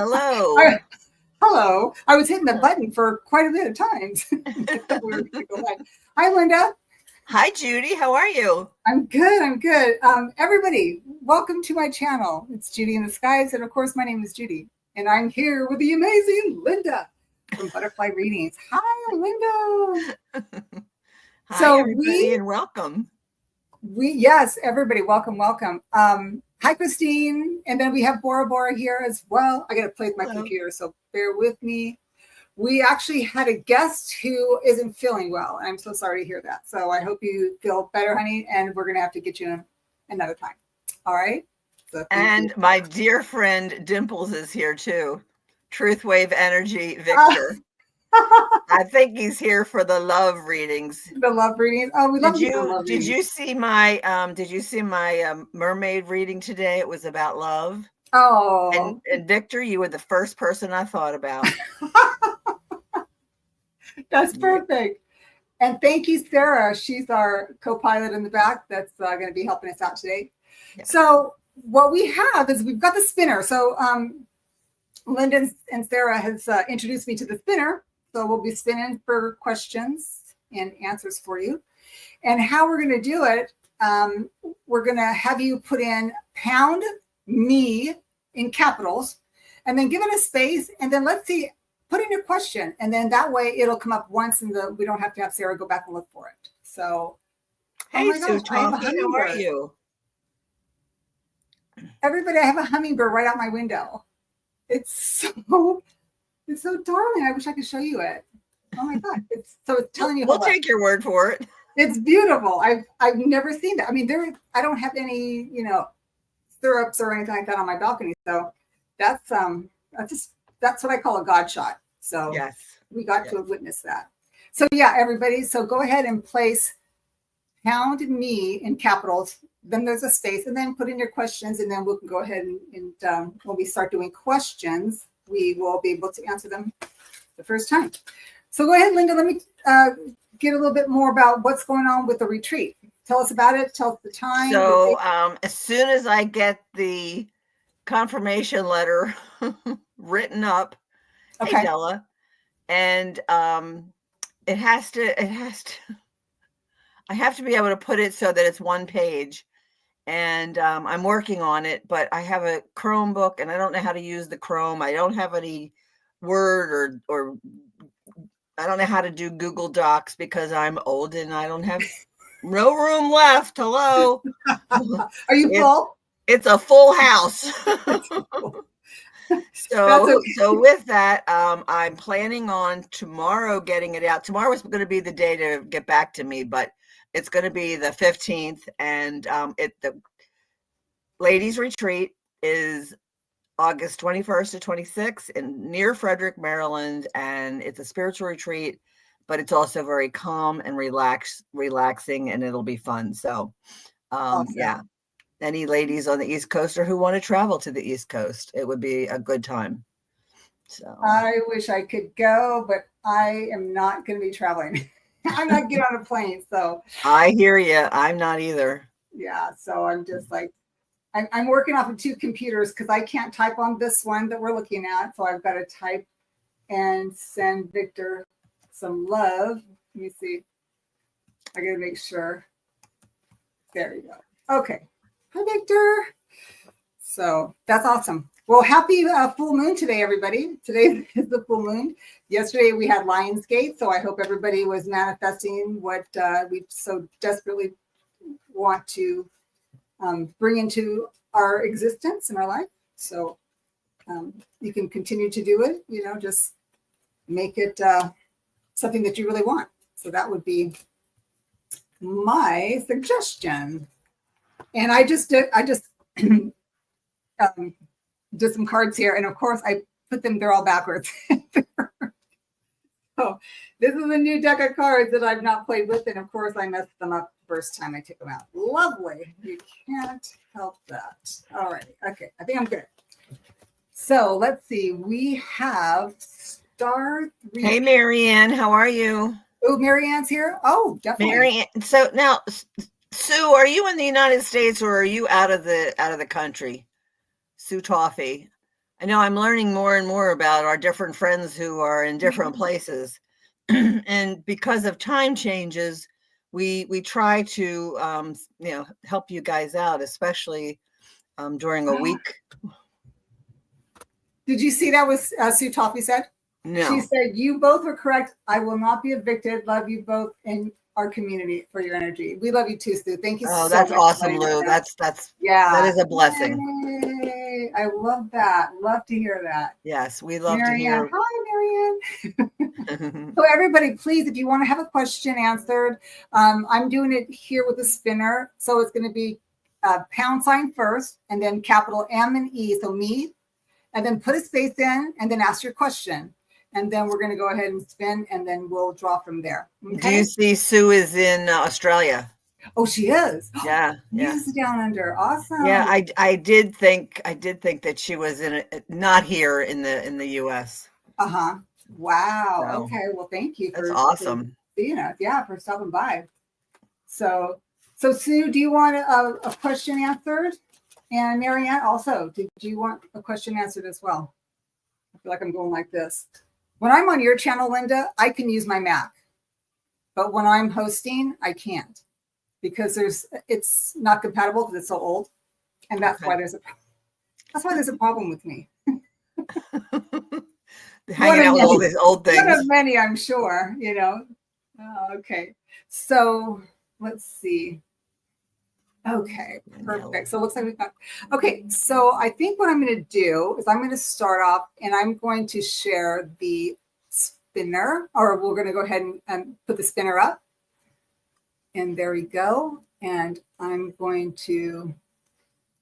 Hello. Hello. I was hitting the button for quite a bit of times. Hi, Linda. Hi, Judy. How are you? I'm good. I'm good. Everybody, welcome to my channel. It's Judy in the Skies. And of course, my name is Judy. And I'm here with the amazing Linda from Butterfly Readings. Hi, Linda. Hi, everybody, and welcome. Yes, everybody, welcome. Hi, Christine. And then we have Bora Bora here as well. I got to play with my computer, so bear with me. We actually had a guest who isn't feeling well. I'm so sorry to hear that. So I hope you feel better, honey. And we're going to have to get you another time. All right. So and my dear friend Dimples is here too. Truth Wave Energy Victor. I think he's here for the love readings. The love readings. Oh, we love you. Did you see my mermaid reading today? It was about love. Oh. And Victor, you were the first person I thought about. That's perfect. And thank you, Sarah. She's our co-pilot in the back that's going to be helping us out today. Yeah. So what we have is we've got the spinner. So Linda and Sarah has introduced me to the spinner. So we'll be spinning for questions and answers for you. And how we're going to do it, we're going to have you put in pound me in capitals and then give it a space. And then let's see, put in your question. And then that way it'll come up once and we don't have to have Sarah go back and look for it. So, hey, Sue Toffee, how are you? Everybody, I have a hummingbird right out my window. It's so darling. I wish I could show you it. Oh my God. It's telling you. We'll take your word for it. It's beautiful. I've never seen that. I mean, I don't have any, syrups or anything like that on my balcony. So that's what I call a God shot. So yes, we got to witness that. So yeah, everybody. So go ahead and place pound me in capitals. Then there's a space, and then put in your questions, and then we can go ahead and when we start doing questions, we will be able to answer them the first time. So go ahead, Linda. Let me get a little bit more about what's going on with the retreat. Tell us about it. Tell us the time. So as soon as I get the confirmation letter written up, okay. Hey, Della, and it has to. I have to be able to put it so that it's one page. And I'm working on it, but I have a Chromebook and I don't know how to use the Chrome. I don't have any Word or I don't know how to do Google Docs because I'm old and I don't have no room left. Hello. Are you full? It's a full house. So with that, I'm planning on tomorrow getting it out. Tomorrow is going to be the day to get back to me, but it's going to be the 15th, and the ladies' retreat is August 21st to 26th near Frederick, Maryland, and it's a spiritual retreat, but it's also very calm and relaxing, and it'll be fun. So, awesome. Yeah, any ladies on the East Coast or who want to travel to the East Coast, it would be a good time. So I wish I could go, but I am not going to be traveling. I'm not getting on a plane, so. I hear you. I'm not either. Yeah, so I'm just like, I'm working off of two computers because I can't type on this one that we're looking at. So I've got to type and send Victor some love. Let me see. I got to make sure. There you go. Okay. Hi, Victor. So that's awesome. Well, happy full moon today, everybody. Today is the full moon. Yesterday we had Lionsgate, so I hope everybody was manifesting what we so desperately want to bring into our existence in our life. So you can continue to do it, just make it something that you really want. So that would be my suggestion. And I just did some cards here, and of course I put them, they're all backwards. So this is a new deck of cards that I've not played with, and of course I messed them up the first time I took them out. Lovely. You can't help that. All right. Okay. I think I'm good. So let's see. We have star 3. Hey, Marianne. How are you? Oh, Marianne's here? Oh, definitely. Marianne. So now, Sue, are you in the United States or are you out of the country? Sue Toffee. I know I'm learning more and more about our different friends who are in different places. And because of time changes, we try to help you guys out, especially during a week. Did you see that was Sue Toffee said? No. She said, "You both were correct. I will not be evicted. Love you both in our community for your energy. We love you too, Sue. Thank you so much." Oh, that's awesome, Lou. That's that is a blessing. Yay. I love that. Love to hear that. Yes, we love Marianne. to hear. Hi, Marianne. So everybody, please, if you want to have a question answered, I'm doing it here with a spinner. So it's going to be # first, and then capital M and E. So me, and then put a space in, and then ask your question. And then we're going to go ahead and spin, and then we'll draw from there. Okay? Do you see Sue is in Australia? Oh, she is. Yeah, yeah. She's down under. Awesome. Yeah, I did think that she was not here in the U.S. Uh-huh. Wow. So, okay. Well, thank you. That's awesome. For seeing us. Yeah, for stopping by. So Sue, do you want a question answered? And Marianne also, did you want a question answered as well? I feel like I'm going like this. When I'm on your channel, Linda, I can use my Mac. But when I'm hosting, I can't because it's not compatible because it's so old. And that's why there's a problem with me. Hanging out with all these old things. One of many, I'm sure, okay. So let's see. Okay, perfect. So it looks like we've got, okay. So I think what I'm going to do is I'm going to start off and I'm going to share the spinner, or we're going to go ahead and put the spinner up. And there we go. And I'm going to,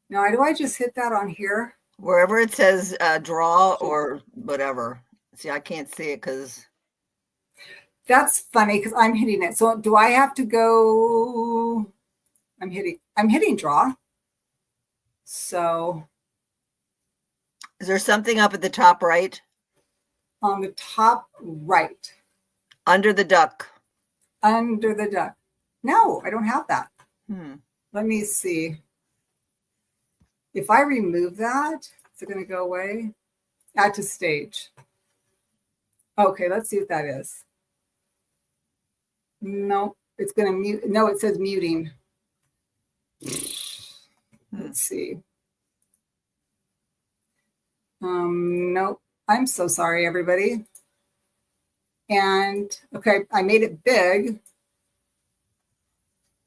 now do I just hit that on here? Wherever it says draw or whatever. See, I can't see it because. That's funny because I'm hitting it. So do I have to go? I'm hitting draw. So. Is there something up at the top right? On the top right. Under the duck. Under the duck. No, I don't have that. Hmm. Let me see. If I remove that, is it going to go away? Add to stage. Okay, let's see what that is. No, it's going to mute. No, it says muting. Let's see. Nope. I'm so sorry, everybody. And okay, I made it big.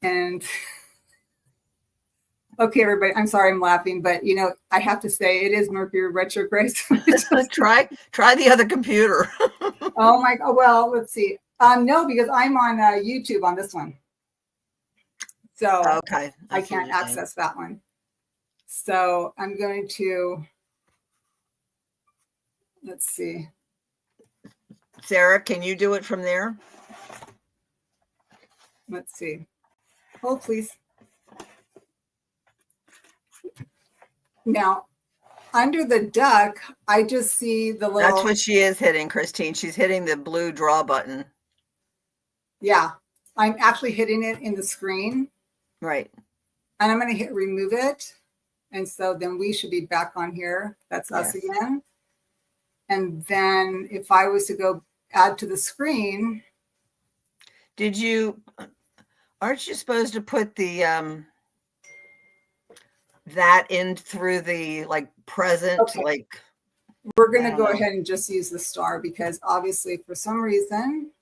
And okay, everybody, I'm sorry I'm laughing, but I have to say it is Mercury retrograde. Try the other computer. Oh my God. Well, let's see. No, because I'm on YouTube on this one. So okay, I can't access that one. So I'm going to, let's see. Sarah, can you do it from there? Let's see. Hold, please. Now, under the duck, I just see the little. That's what she is hitting, Christine. She's hitting the blue draw button. Yeah, I'm actually hitting it in the screen. Right. And I'm going to hit remove it. And so then we should be back on here. That's us again. And then if I was to go add to the screen. Aren't you supposed to put the that in through the present? Okay. We're going to go ahead and just use the star because obviously for some reason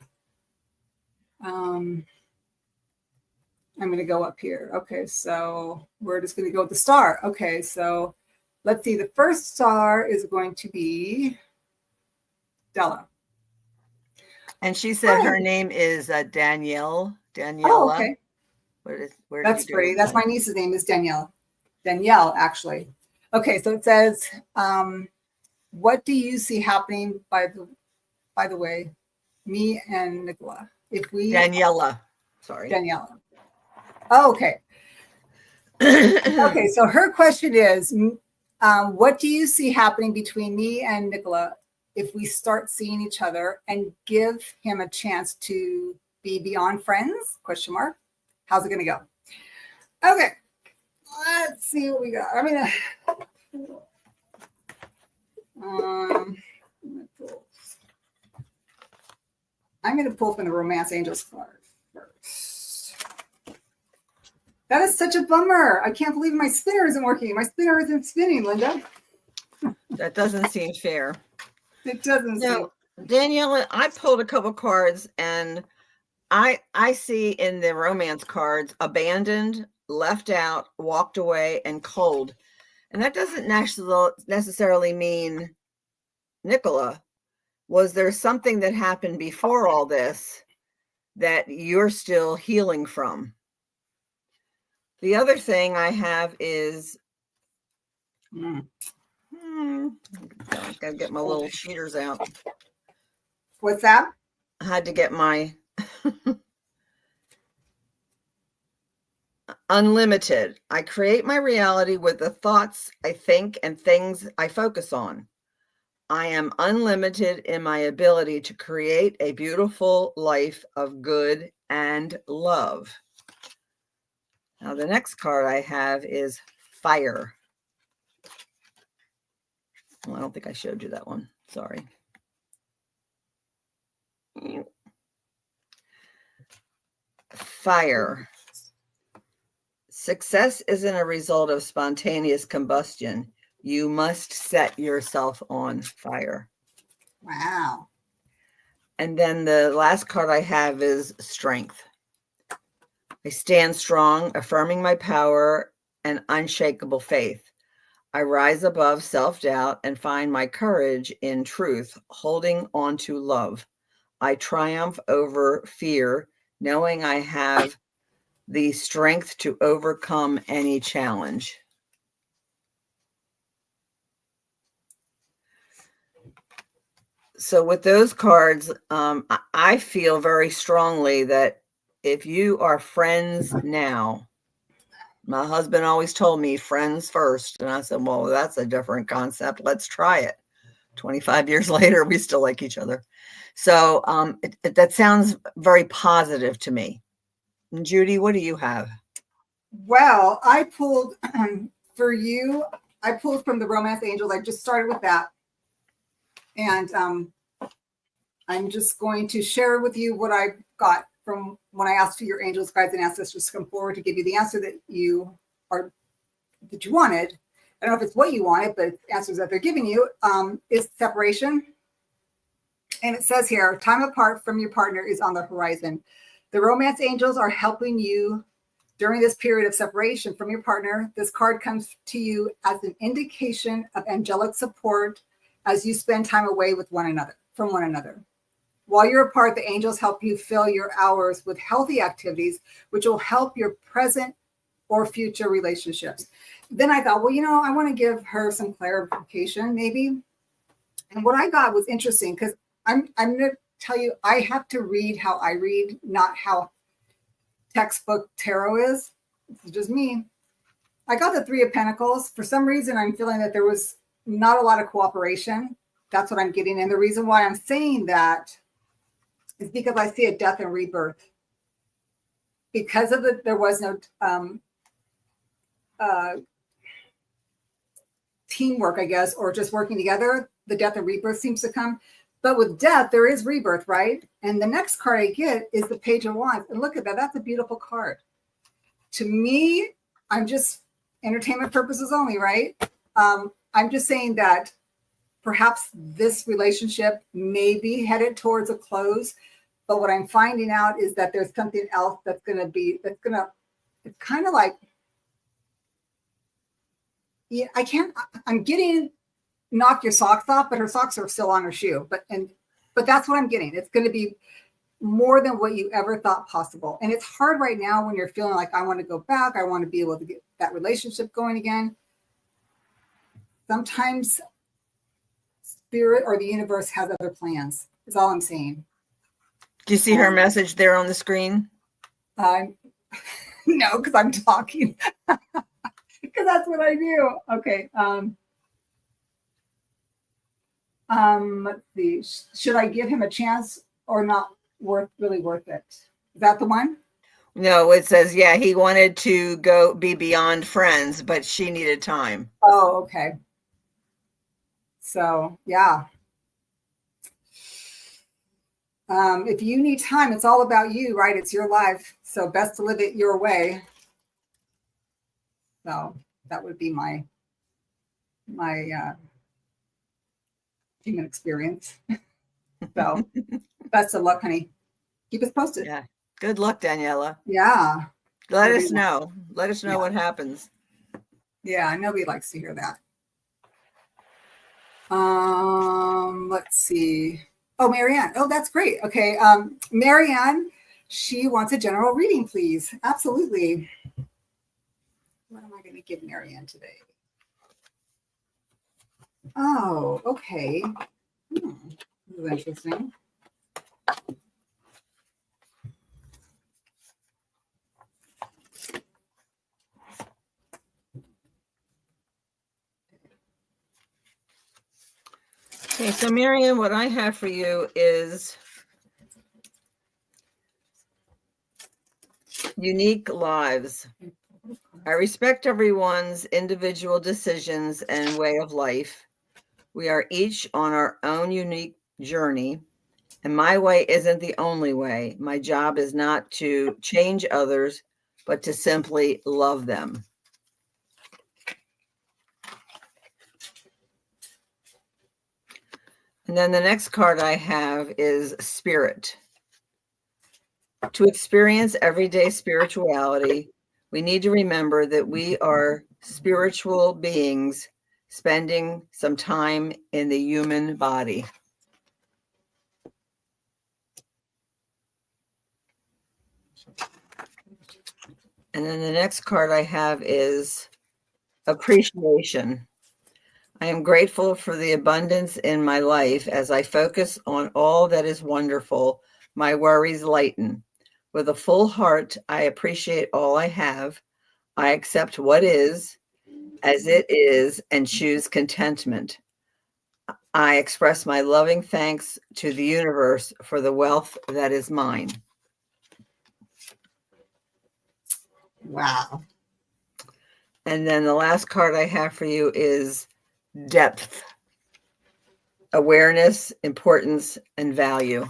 I'm going to go up here. Okay, so we're just going to go with the star. Okay, so let's see. The first star is going to be Della. And she said her name is Danielle. Daniela. Oh, okay. Where That's pretty. That's my niece's name is Danielle. Danielle, actually. Okay, so it says, what do you see happening by the way, me and Nicola? Daniela. Sorry. Daniela. Oh, okay. Okay, so her question is, what do you see happening between me and Nicola if we start seeing each other and give him a chance to be beyond friends? Question mark. How's it going to go? Okay, let's see what we got. I'm going to pull from the Romance Angels card first. That is such a bummer. I can't believe my spinner isn't working. My spinner isn't spinning, Linda. That doesn't seem fair. It doesn't seem. No, Daniela, I pulled a couple cards and I see in the romance cards abandoned, left out, walked away, and cold. And that doesn't necessarily mean Nicola. Was there something that happened before all this that you're still healing from? The other thing I have is, gotta get my little cheaters out. What's that? I had to get my unlimited. I create my reality with the thoughts I think and things I focus on. I am unlimited in my ability to create a beautiful life of good and love. Now, the next card I have is fire. Well, I don't think I showed you that one. Sorry. Fire. Success isn't a result of spontaneous combustion. You must set yourself on fire. Wow. And then the last card I have is strength. I stand strong, affirming my power and unshakable faith. I rise above self-doubt and find my courage in truth, holding on to love. I triumph over fear, knowing I have the strength to overcome any challenge. So with those cards, I feel very strongly that if you are friends now, my husband always told me friends first. And I said, well, that's a different concept. Let's try it. 25 years later, we still like each other. So that sounds very positive to me. And Judy, what do you have? Well, I pulled for you. I pulled from the Romance Angels. I just started with that. And I'm just going to share with you what I got from when I asked for your angels, guides, and ancestors to come forward to give you the answer that you wanted. I don't know if it's what you wanted, but answers that they're giving you is separation. And it says here, time apart from your partner is on the horizon. The Romance Angels are helping you during this period of separation from your partner. This card comes to you as an indication of angelic support as you spend time away with from one another. While you're apart, the angels help you fill your hours with healthy activities, which will help your present or future relationships. Then I thought, well, I want to give her some clarification, maybe. And what I got was interesting because I'm going to tell you, I have to read how I read, not how textbook tarot is. It's just me. I got the Three of Pentacles. For some reason, I'm feeling that there was not a lot of cooperation. That's what I'm getting. And the reason why I'm saying that is because I see a death and rebirth. Because of there was no teamwork, I guess, or just working together, the death and rebirth seems to come. But with death, there is rebirth, right? And the next card I get is the Page of Wands. And look at that. That's a beautiful card. To me, I'm just entertainment purposes only, right? I'm just saying that perhaps this relationship may be headed towards a close. But what I'm finding out is that there's something else it's kind of like, yeah, I'm getting knock your socks off, but her socks are still on her shoe. But that's what I'm getting. It's going to be more than what you ever thought possible. And it's hard right now when you're feeling like, I want to go back. I want to be able to get that relationship going again. Sometimes spirit or the universe has other plans, is all I'm saying. Do you see her message there on the screen? No, because I'm talking. Because that's what I do. Okay. Let's see. Should I give him a chance or not really worth it? Is that the one? No, it says, yeah, he wanted to go be beyond friends, but she needed time. Oh, okay. So, yeah. If you need time, it's all about you, right? It's your life. So best to live it your way. So that would be my human experience. So best of luck, honey. Keep us posted. Yeah. Good luck, Daniela. Yeah. Let Nobody us know. Let us know what happens. Yeah, nobody likes to hear that. Let's see. Oh, Marianne. Oh, that's great. Okay. Marianne, she wants a general reading, please. Absolutely. What am I going to give Marianne today? Oh, okay. This is interesting. Okay, so Marianne, what I have for you is unique lives. I respect everyone's individual decisions and way of life. We are each on our own unique journey, and my way isn't the only way. My job is not to change others, but to simply love them. And then the next card I have is Spirit. To experience everyday spirituality, we need to remember that we are spiritual beings spending some time in the human body. And then the next card I have is Appreciation. I am grateful for the abundance in my life. As I focus on all that is wonderful, my worries lighten. With a full heart, I appreciate all I have. I accept what is as it is and choose contentment. I express my loving thanks to the universe for the wealth that is mine. Wow. And then the last card I have for you is Depth. Awareness, importance, and value.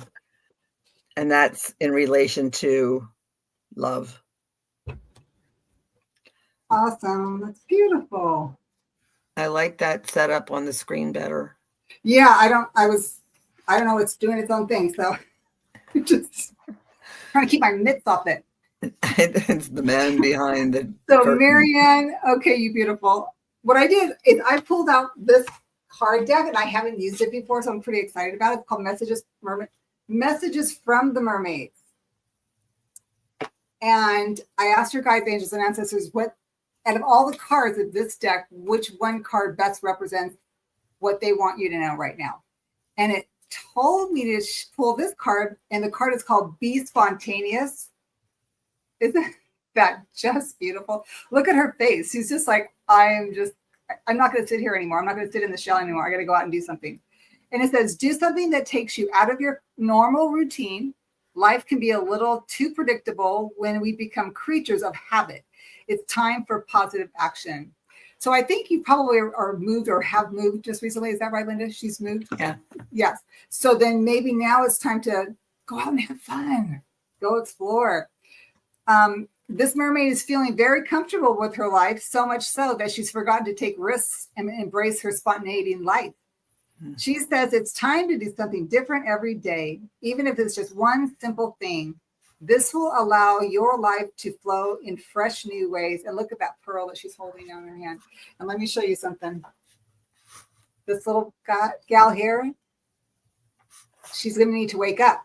And that's in relation to love. Awesome. That's beautiful. I like that setup on the screen better. Yeah, I don't know, it's doing its own thing. So just trying to keep my mitts off it. It's the man behind the So curtain. Marianne, okay, you beautiful. What I did is I pulled out this card deck and I haven't used it before, so I'm pretty excited about it. It's called Messages from the Mermaids. And I asked your guides, angels, and ancestors, what out of all the cards of this deck, which one card best represents what they want you to know right now? And it told me to pull this card, and the card is called Be Spontaneous. Isn't that just beautiful? Look at her face. She's just like, I'm not going to sit here anymore. I'm not going to sit in the shell anymore. I got to go out and do something. And it says, do something that takes you out of your normal routine. Life can be a little too predictable when we become creatures of habit. It's time for positive action. So I think you probably are moved or have moved just recently. Is that right, Linda? She's moved? Yeah. Yes. So then maybe now it's time to go out and have fun. Go explore. This mermaid is feeling very comfortable with her life, so much so that she's forgotten to take risks and embrace her spontaneity in life. She says it's time to do something different every day, even if it's just one simple thing. This will allow your life to flow in fresh new ways. And look at that pearl that she's holding down in her hand. And let me show you something. This little gal here, she's going to need to wake up.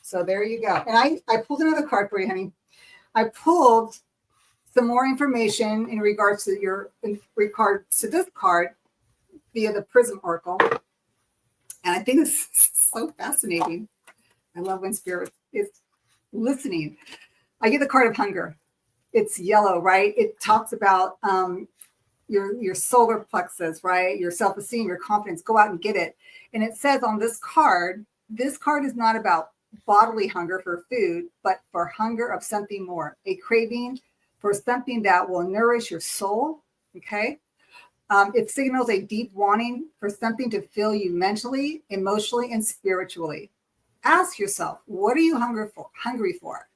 So there you go. And I pulled another card for you, honey. I pulled some more information in regards to this card via the Prism Oracle. And I think this is so fascinating. I love when Spirit is listening. I get the card of hunger. It's yellow, right? It talks about your solar plexus, right? Your self-esteem, your confidence. Go out and get it. And it says on this card is not about bodily hunger for food, but for hunger of something more, a craving for something that will nourish your soul. Okay. It signals a deep wanting for something to fill you mentally, emotionally, and spiritually. ask yourself, what are you hungry for?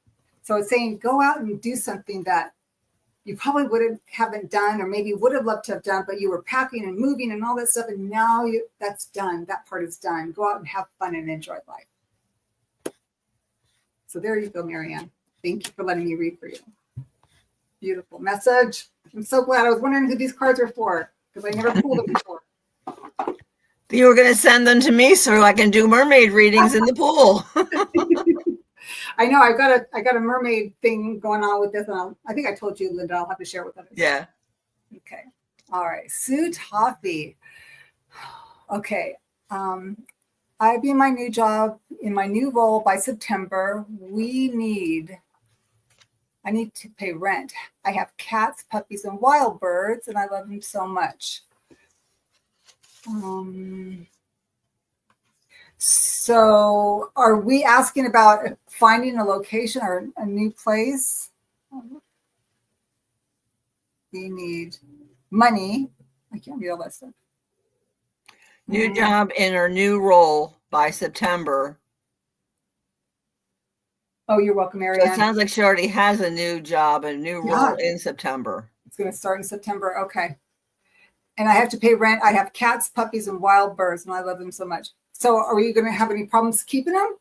So it's saying go out and do something that you probably haven't done, or maybe would have loved to have done, but you were packing and moving and all that stuff, and now that's done. That part is done. Go out and have fun and enjoy life. So there you go, Marianne. Thank you for letting me read for you. Beautiful message. I'm so glad. I was wondering who these cards were for, because I never pulled them before. You were going to send them to me so I can do mermaid readings in the pool. I know I got a mermaid thing going on with this, and I think I told you, Linda. I'll have to share with others. Yeah. Okay. All right. Sue Toffee. Okay. I'll be in my new job, in my new role by September. I need to pay rent. I have cats, puppies, and wild birds, and I love them so much. So are we asking about finding a location or a new place? We need money. I can't read all that stuff. New job in her new role by September. Oh, you're welcome, Marianne. So it sounds like she already has a new job, a new role in September. It's going to start in September. Okay. And I have to pay rent. I have cats, puppies, and wild birds, and I love them so much. So are you going to have any problems keeping them?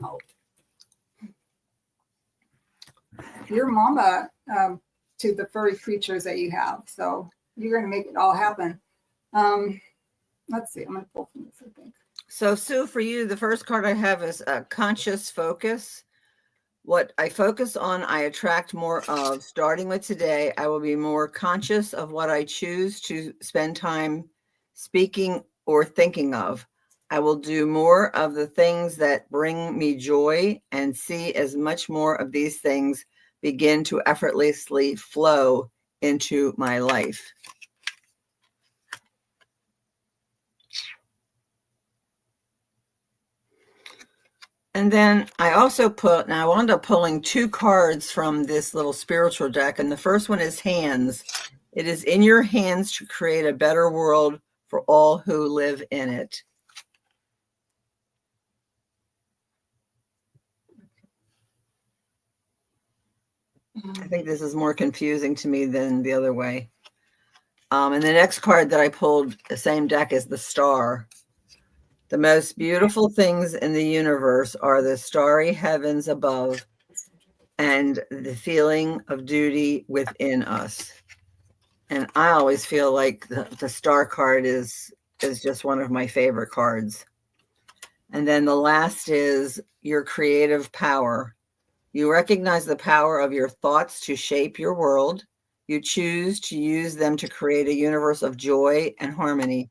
No. You're mama to the furry creatures that you have. So you're going to make it all happen. Let's see. I'm going to pull from this, I think. So Sue, for you, the first card I have is conscious focus. What I focus on, I attract more of. Starting with today, I will be more conscious of what I choose to spend time speaking or thinking of. I will do more of the things that bring me joy and see as much more of these things begin to effortlessly flow into my life. And then I also I wound up pulling two cards from this little spiritual deck. And the first one is hands. It is in your hands to create a better world for all who live in it. I think this is more confusing to me than the other way. And the next card that I pulled, the same deck, is the star. The most beautiful things in the universe are the starry heavens above and the feeling of duty within us. And I always feel like the star card is just one of my favorite cards. And then the last is your creative power. You recognize the power of your thoughts to shape your world. You choose to use them to create a universe of joy and harmony.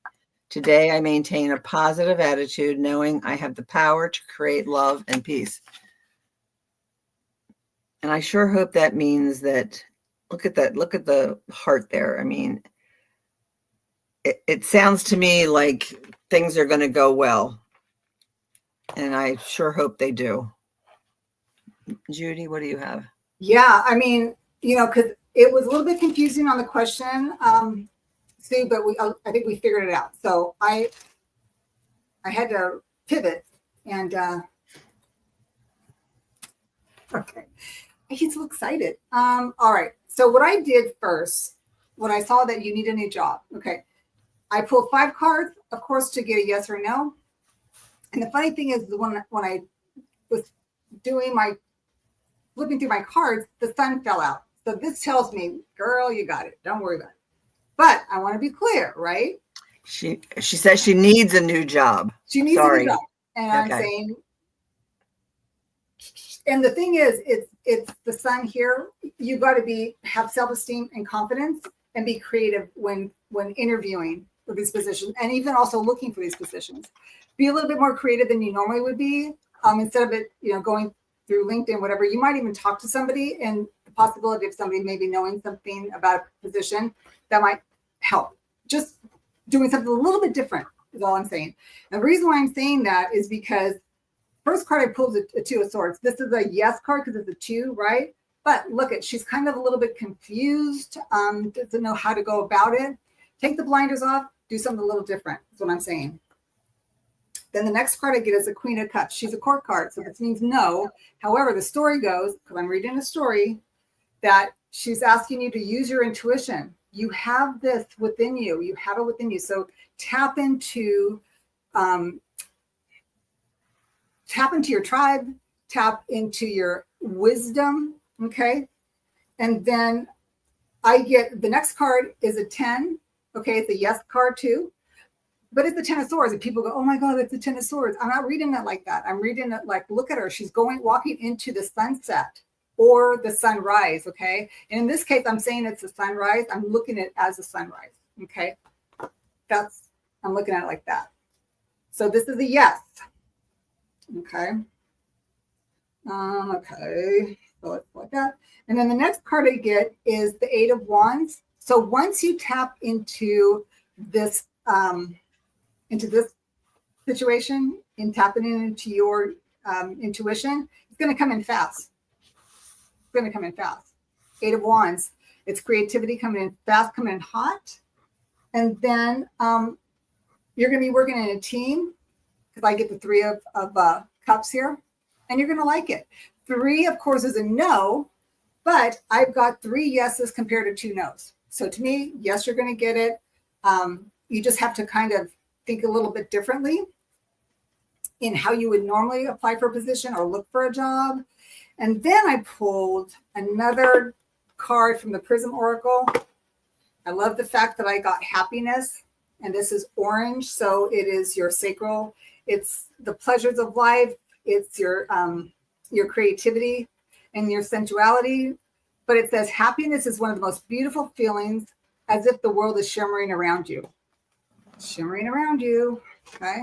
Today, I maintain a positive attitude, knowing I have the power to create love and peace. And I sure hope that means that, look at that, look at the heart there. I mean, it sounds to me like things are going to go well. And I sure hope they do. Judy, what do you have? Yeah, I mean, because it was a little bit confusing on the question, Sue, but I think we figured it out. So I had to pivot and okay. I get so excited. All right. So what I did first, when I saw that you need a new job, okay, I pulled 5 cards, of course, to get a yes or no. And the funny thing is, when I was flipping through my cards, the sun fell out. So this tells me, girl, you got it. Don't worry about it. But I want to be clear, right? She says she needs a new job. She needs a new job. And I'm saying, and the thing is, it's the sun here. You got to have self-esteem and confidence and be creative when interviewing for these positions, and even also looking for these positions. Be a little bit more creative than you normally would be. Instead of it, going through LinkedIn, whatever, you might even talk to somebody, and the possibility of somebody maybe knowing something about a position that might help. Just doing something a little bit different is all I'm saying. And the reason why I'm saying that is because first card I pulled is a 2 of Swords. This is a yes card because it's a 2, right? But look she's kind of a little bit confused, doesn't know how to go about it. Take the blinders off, do something a little different. That's what I'm saying. Then the next card I get is a Queen of Cups. She's a court card, so this means no. However, the story goes, because I'm reading a story, that she's asking you to use your intuition. You have this within you. You have it within you. So tap into your tribe, tap into your wisdom, okay? And then I get, the next card is a 10, okay? It's a yes card too, but it's the 10 of swords. And people go, oh my God, it's the 10 of swords. I'm not reading it like that. I'm reading it like, look at her. She's walking into the sunset or the sunrise, okay? And in this case, I'm saying it's a sunrise. I'm looking at it as a sunrise, okay? I'm looking at it like that. So this is a yes, okay? Okay, so it's like that. And then the next card I get is the 8 of Wands. So once you tap into this situation, in tapping into your intuition, it's going to come in fast. It's going to come in fast. 8 of Wands. It's creativity coming in fast, coming in hot. And then you're going to be working in a team, because I get the 3 of Cups here, and you're going to like it. 3, of course, is a no, but I've got 3 yeses compared to 2 nos. So to me, yes, you're going to get it. You just have to kind of think a little bit differently in how you would normally apply for a position or look for a job. And then I pulled another card from the Prism Oracle. I love the fact that I got happiness, and this is orange. So it is your sacral, it's the pleasures of life. It's your creativity and your sensuality. But it says happiness is one of the most beautiful feelings, as if the world is shimmering around you. Shimmering around you, okay?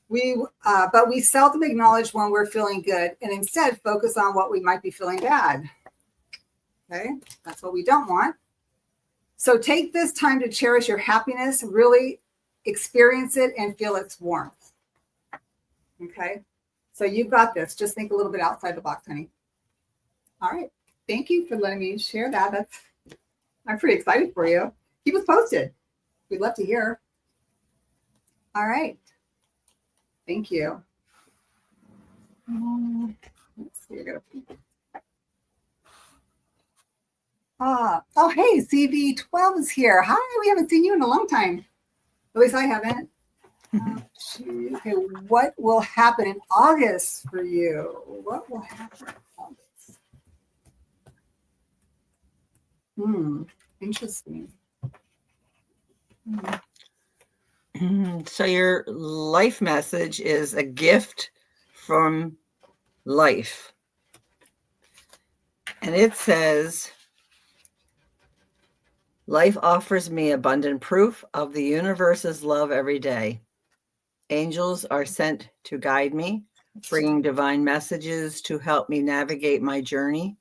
But we seldom acknowledge when we're feeling good and instead focus on what we might be feeling bad. Okay, that's what we don't want. So take this time to cherish your happiness, really experience it and feel its warmth. Okay, so you've got this. Just think a little bit outside the box, honey. All right, thank you for letting me share that. I'm pretty excited for you. Keep us posted. We'd love to hear. All right. Thank you. Let's see. Oh, hey, CV12 is here. Hi, we haven't seen you in a long time. At least I haven't. Okay, what will happen in August for you? What will happen in August? Interesting. So your life message is a gift from life. And it says, life offers me abundant proof of the universe's love every day. Angels are sent to guide me, bringing divine messages to help me navigate my journey.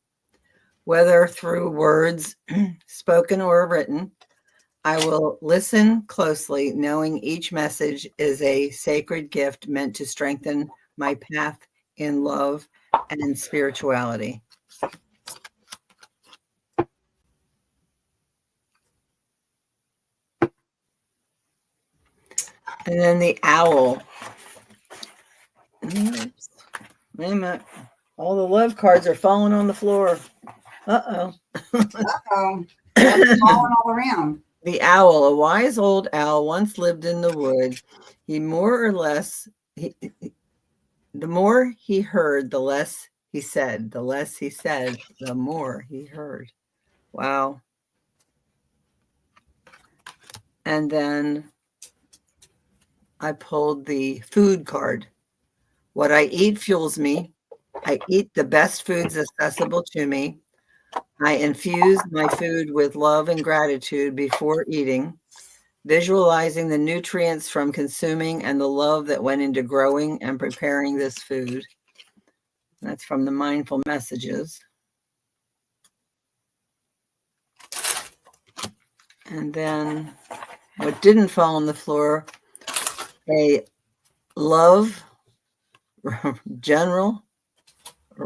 Whether through words, spoken or written, I will listen closely, knowing each message is a sacred gift meant to strengthen my path in love and in spirituality. And then the owl. Oops. Wait a minute. All the love cards are falling on the floor. Uh-oh. Uh-oh. Falling all around. The owl, a wise old owl, once lived in the wood. The more he heard, the less he said. The less he said, the more he heard. Wow. And then I pulled the food card. What I eat fuels me. I eat the best foods accessible to me. I infuse my food with love and gratitude before eating, visualizing the nutrients from consuming and the love that went into growing and preparing this food. That's from the Mindful Messages. And then what didn't fall on the floor, a love general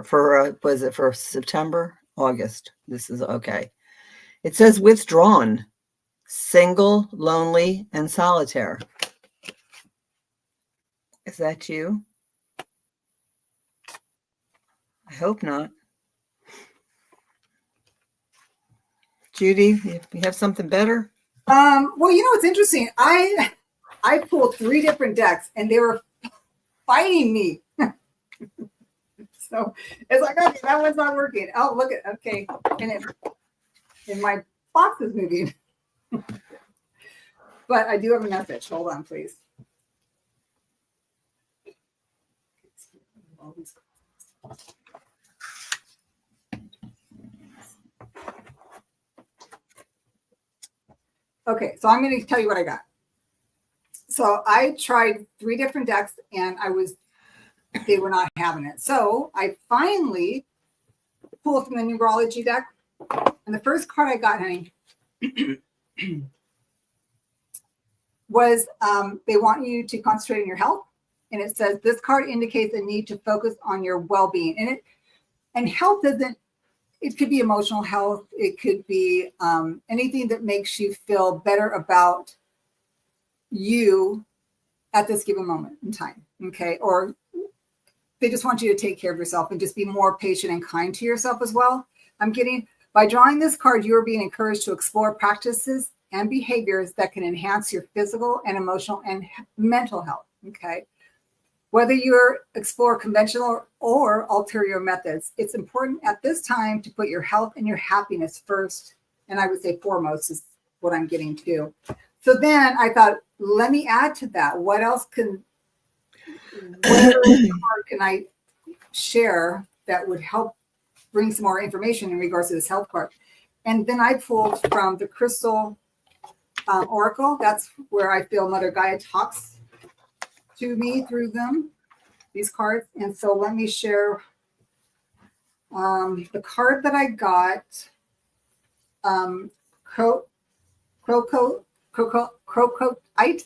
for, was it for September? August. This is okay. It says withdrawn, single, lonely, and solitaire. Is that you? I hope not. Judy, you have something better? Well, it's interesting. I pulled 3 different decks and they were fighting me. So it's like, okay, that one's not working. Oh, look at, okay. And my box is moving. But I do have a message. Hold on, please. Okay, so I'm going to tell you what I got. So I tried 3 different decks and they were not having it. So I finally pulled from the numerology deck. And the first card I got, honey, was they want you to concentrate on your health. And it says this card indicates a need to focus on your well-being. And health isn't, it could be emotional health. It could be anything that makes you feel better about you at this given moment in time. Okay. Or they just want you to take care of yourself and just be more patient and kind to yourself as well. By drawing this card, you are being encouraged to explore practices and behaviors that can enhance your physical and emotional and mental health. Okay. Whether you explore conventional or ulterior methods, it's important at this time to put your health and your happiness first. And I would say foremost is what I'm getting to. So then I thought, let me add to that. What else can I share that would help bring some more information in regards to this health part? And then I pulled from the Crystal Oracle. That's where I feel Mother Gaia talks to me through these cards. And so let me share the card that I got. Crocotite.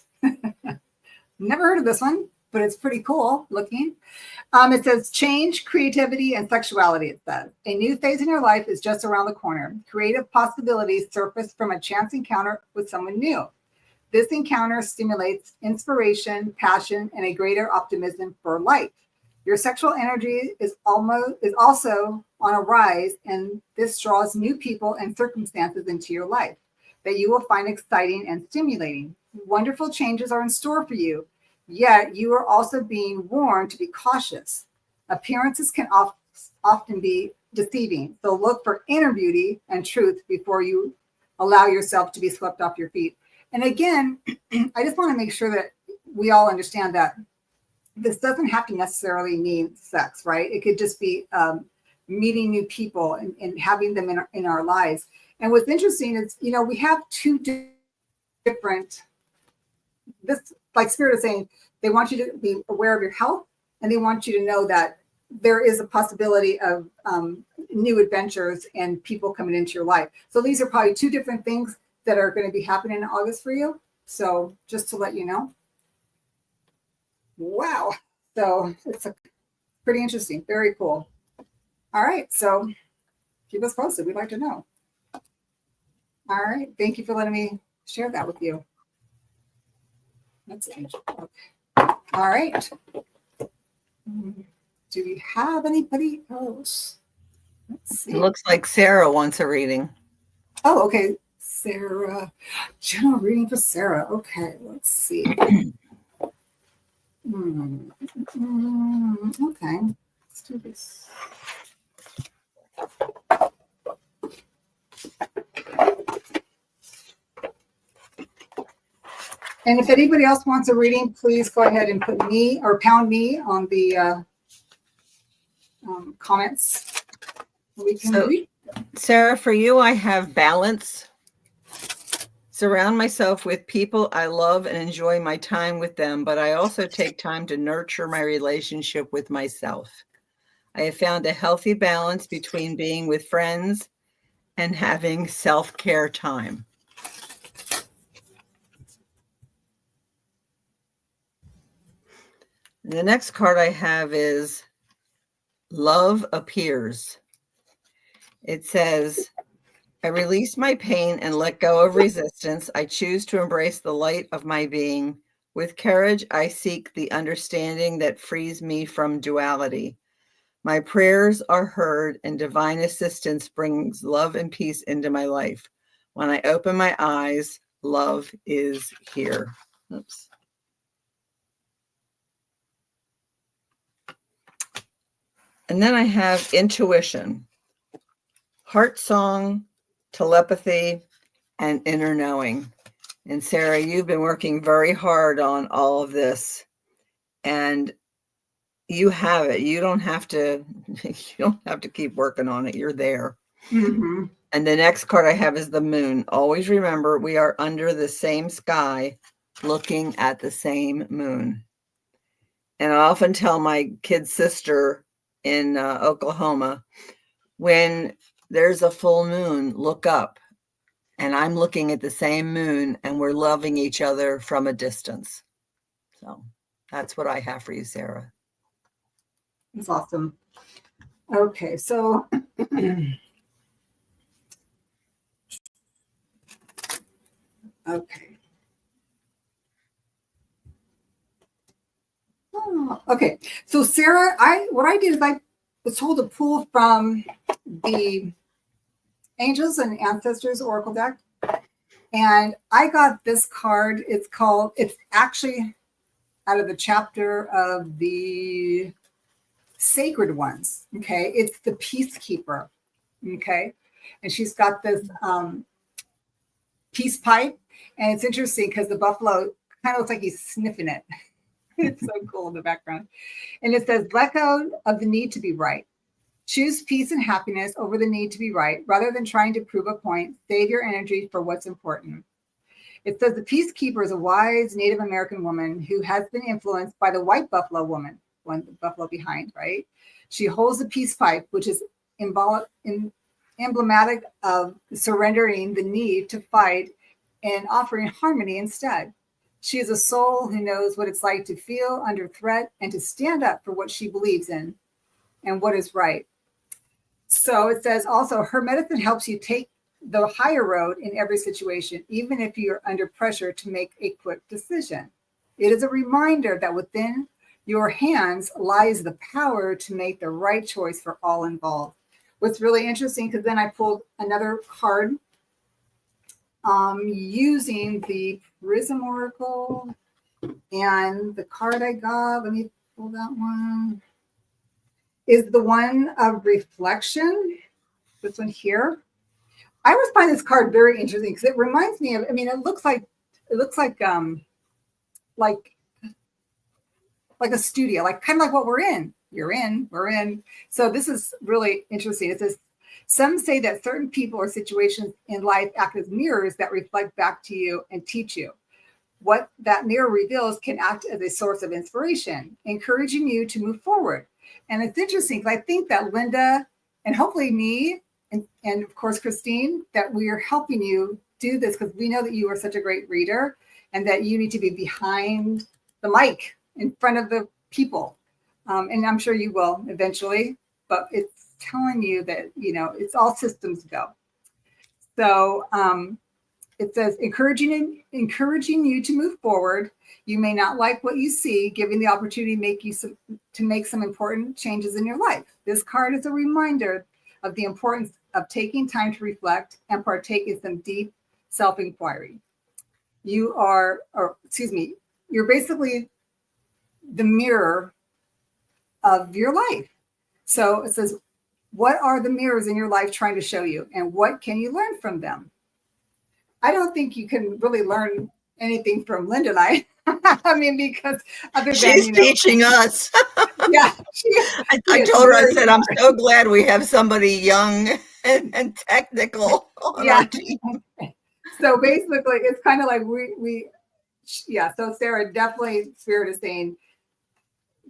Never heard of this one, but it's pretty cool looking. It says change, creativity, and sexuality. It says a new phase in your life is just around the corner. Creative possibilities surface from a chance encounter with someone new. This encounter stimulates inspiration, passion, and a greater optimism for life. Your sexual energy is also on a rise, and this draws new people and circumstances into your life that you will find exciting and stimulating. Wonderful changes are in store for you, yet you are also being warned to be cautious. Appearances can often be deceiving, so look for inner beauty and truth before you allow yourself to be swept off your feet. And again, I just want to make sure that we all understand that this doesn't have to necessarily mean sex, right? It could just be meeting new people and having them in our lives. And what's interesting is, we have 2 different, this, like Spirit is saying, they want you to be aware of your health, and they want you to know that there is a possibility of new adventures and people coming into your life. So these are probably 2 different things that are going to be happening in August for you. So just to let you know. Wow. So it's pretty interesting. Very cool. All right. So keep us posted. We'd like to know. All right. Thank you for letting me share that with you. That's interesting. Okay. All right. Do we have anybody else? Let's see. It looks like Sarah wants a reading. Oh, okay. Sarah. General reading for Sarah. Okay. Let's see. Okay. Let's do this. And if anybody else wants a reading, please go ahead and put me or pound me on the comments. We can read. Sarah, for you, I have balance. Surround myself with people I love and enjoy my time with them, but I also take time to nurture my relationship with myself. I have found a healthy balance between being with friends and having self-care time. The next card I have is Love Appears. It says, I release my pain and let go of resistance. I choose to embrace the light of my being With courage, I seek the understanding that frees me from duality. My prayers are heard, and divine assistance brings love and peace into my life. When I open my eyes, love is here. Oops. And then I have intuition, heart song, telepathy, and inner knowing. And Sarah, you've been working very hard on all of this, and you have it. You don't have to keep working on it. You're there. Mm-hmm. And the next card I have is the moon. Always remember, we are under the same sky, looking at the same moon. And I often tell my kid sister in Oklahoma, when there's a full moon, look up. And I'm looking at the same moon, and we're loving each other from a distance. So that's what I have for you, Sarah. That's awesome. Okay, so okay. Oh, okay, so Sarah, what I did is I was told to pull from the Angels and Ancestors Oracle deck, and I got this card. It's actually out of the chapter of the Sacred Ones. Okay, it's the Peacekeeper. Okay, and she's got this peace pipe, and it's interesting because the buffalo kind of looks like he's sniffing it. It's so cool in the background. And it says, let go of the need to be right. Choose peace and happiness over the need to be right. Rather than trying to prove a point, save your energy for what's important. It says the Peacekeeper is a wise Native American woman who has been influenced by the white buffalo woman, one buffalo behind, right? She holds the peace pipe, which is emblematic of surrendering the need to fight and offering harmony instead. She is a soul who knows what it's like to feel under threat and to stand up for what she believes in and what is right. So it says also, her medicine helps you take the higher road in every situation, even if you're under pressure to make a quick decision. It is a reminder that within your hands lies the power to make the right choice for all involved. What's really interesting, because then I pulled another card using the Prism Oracle, and the card I got, let me pull that one, is the one of reflection, this one here. I always find this card very interesting because it reminds me of, I mean, it looks like a studio, like kind of like what we're in. You're in, we're in. So this is really interesting. It says, some say that certain people or situations in life act as mirrors that reflect back to you and teach you. What that mirror reveals can act as a source of inspiration, encouraging you to move forward. And it's interesting because I think that Linda and hopefully me and of course Christine, that we are helping you do this because we know that you are such a great reader and that you need to be behind the mic in front of the people. And I'm sure you will eventually, but it's telling you that, you know, it's all systems go. So it says, encouraging you to move forward. You may not like what you see, giving the opportunity to make some important changes in your life. This card is a reminder of the importance of taking time to reflect and partake in some deep self-inquiry. You're basically the mirror of your life. So it says, what are the mirrors in your life trying to show you, and what can you learn from them? I don't think you can really learn anything from Linda and I. I mean, because other she's than, teaching us. Yeah. I told her, I said, I'm so glad we have somebody young and technical on our team. So basically, it's kind of like so Sarah, definitely Spirit is saying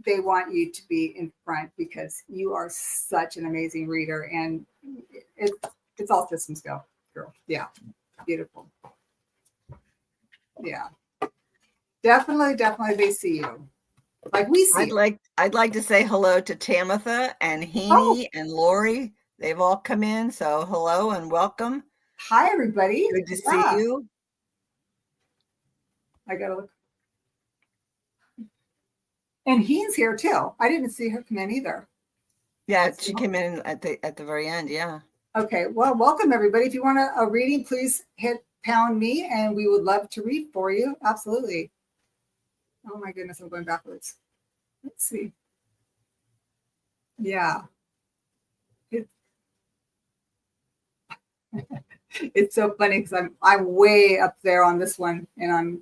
they want you to be in front because you are such an amazing reader, and it's all systems go, girl. Yeah. Beautiful. Yeah. Definitely they see you. Like we see. I'd like to say hello to Tamitha and Heaney and Lori. They've all come in, so hello and welcome. Hi, everybody. Good to see you. I gotta look. And he's here too. I didn't see her come in either. Yeah, she came in at the very end. Yeah. Okay, well, welcome everybody. If you want a reading, please hit pound me and we would love to read for you. Absolutely. Oh my goodness, I'm going backwards. Let's see. Yeah. It's so funny because I'm way up there on this one and I'm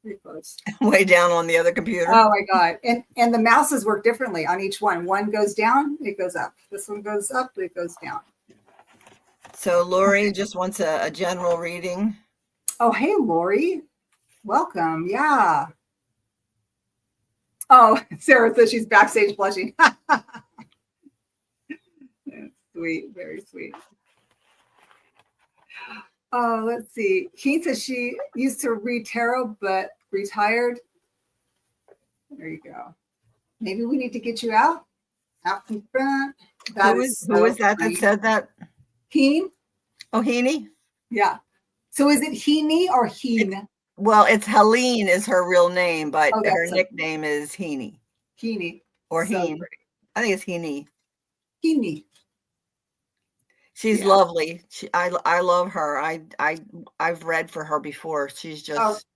pretty close. Way down on the other computer. Oh my God. And the mouses work differently on each one. One goes down, it goes up. This one goes up, it goes down. So Lori just wants a general reading. Oh, hey, Lori. Welcome. Yeah. Oh, Sarah says she's backstage blushing. Sweet. Very sweet. Oh, let's see. Kate says she used to read tarot, but retired. There you go. Maybe we need to get you out in front. Who is that said that? Heen. Oh, Heaney? Yeah. So is it Heaney or Heen? Well, it's Helene is her real name, but Oh, her nickname is Heaney. Heaney. Or So Heen. pretty. I think it's Heaney. Heaney. She's lovely. I love her. I've read for her before. She's just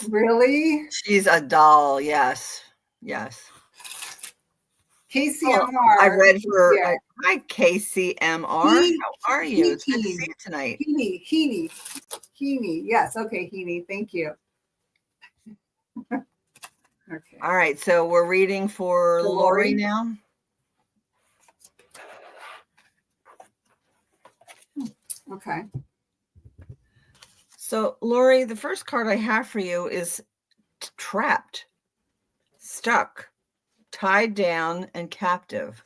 really? She's a doll. Yes. Yes. KCMR. I read for her. Yeah. Hi, KCMR. How are you? It's good to see you tonight. Heaney. Yes. Okay, Heaney. Thank you. Okay. All right. So we're reading for Lori now. Okay. So, Lori, the first card I have for you is trapped, stuck, tied down, and captive.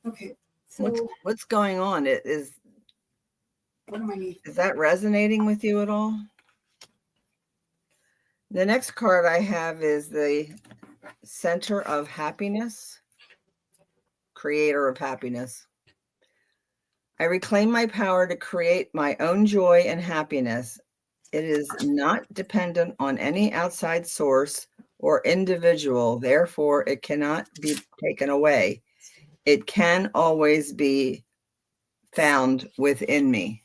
Okay. So what's going on? What am I needing? Is that resonating with you at all? The next card I have is the Center of Happiness, Creator of Happiness. I reclaim my power to create my own joy and happiness. It is not dependent on any outside source or individual. Therefore, it cannot be taken away. It can always be found within me.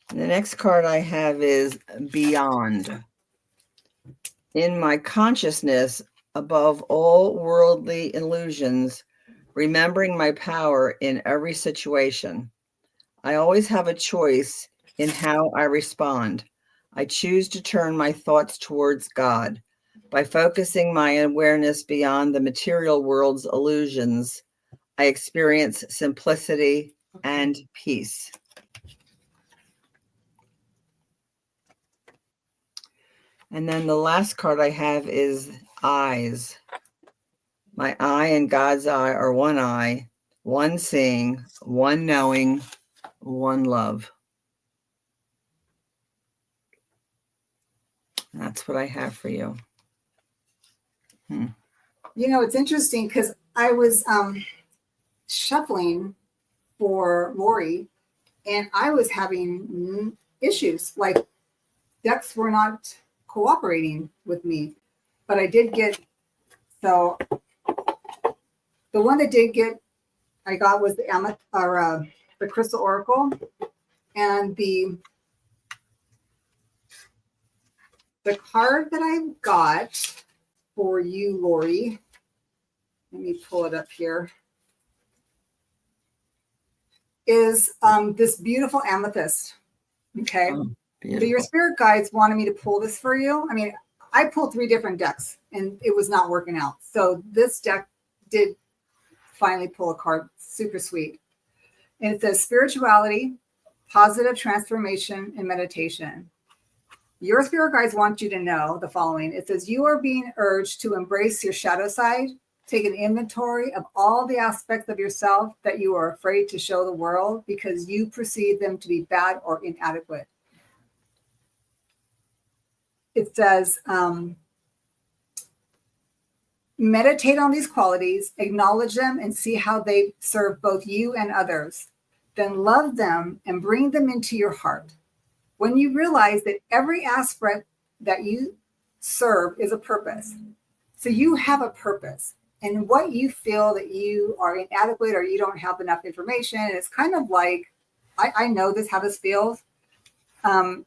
The next card I have is Beyond. In my consciousness, above all worldly illusions, remembering my power in every situation. I always have a choice in how I respond. I choose to turn my thoughts towards God. By focusing my awareness beyond the material world's illusions, I experience simplicity and peace. And then the last card I have is Eyes. My eye and God's eye are one eye, one seeing, one knowing, one love. That's what I have for you. You know, it's interesting because I was shuffling for Lori and I was having issues. Like decks were not cooperating with me, but I did get, so the one that I got was the Crystal Oracle, and the card that I got for you, Lori, let me pull it up here, is this beautiful amethyst. Okay. Oh, so your spirit guides wanted me to pull this for you. I mean, I pulled 3 different decks and it was not working out. So this deck did finally pull a card. Super sweet. And it says spirituality, positive transformation, and meditation. Your spirit guides want you to know the following. It says you are being urged to embrace your shadow side, take an inventory of all the aspects of yourself that you are afraid to show the world because you perceive them to be bad or inadequate. It says, meditate on these qualities, acknowledge them, and see how they serve both you and others. Then love them and bring them into your heart. when you realize that every aspect that you serve is a purpose. So you have a purpose. And what you feel that you are inadequate or you don't have enough information, it's kind of like, I know this, how this feels. You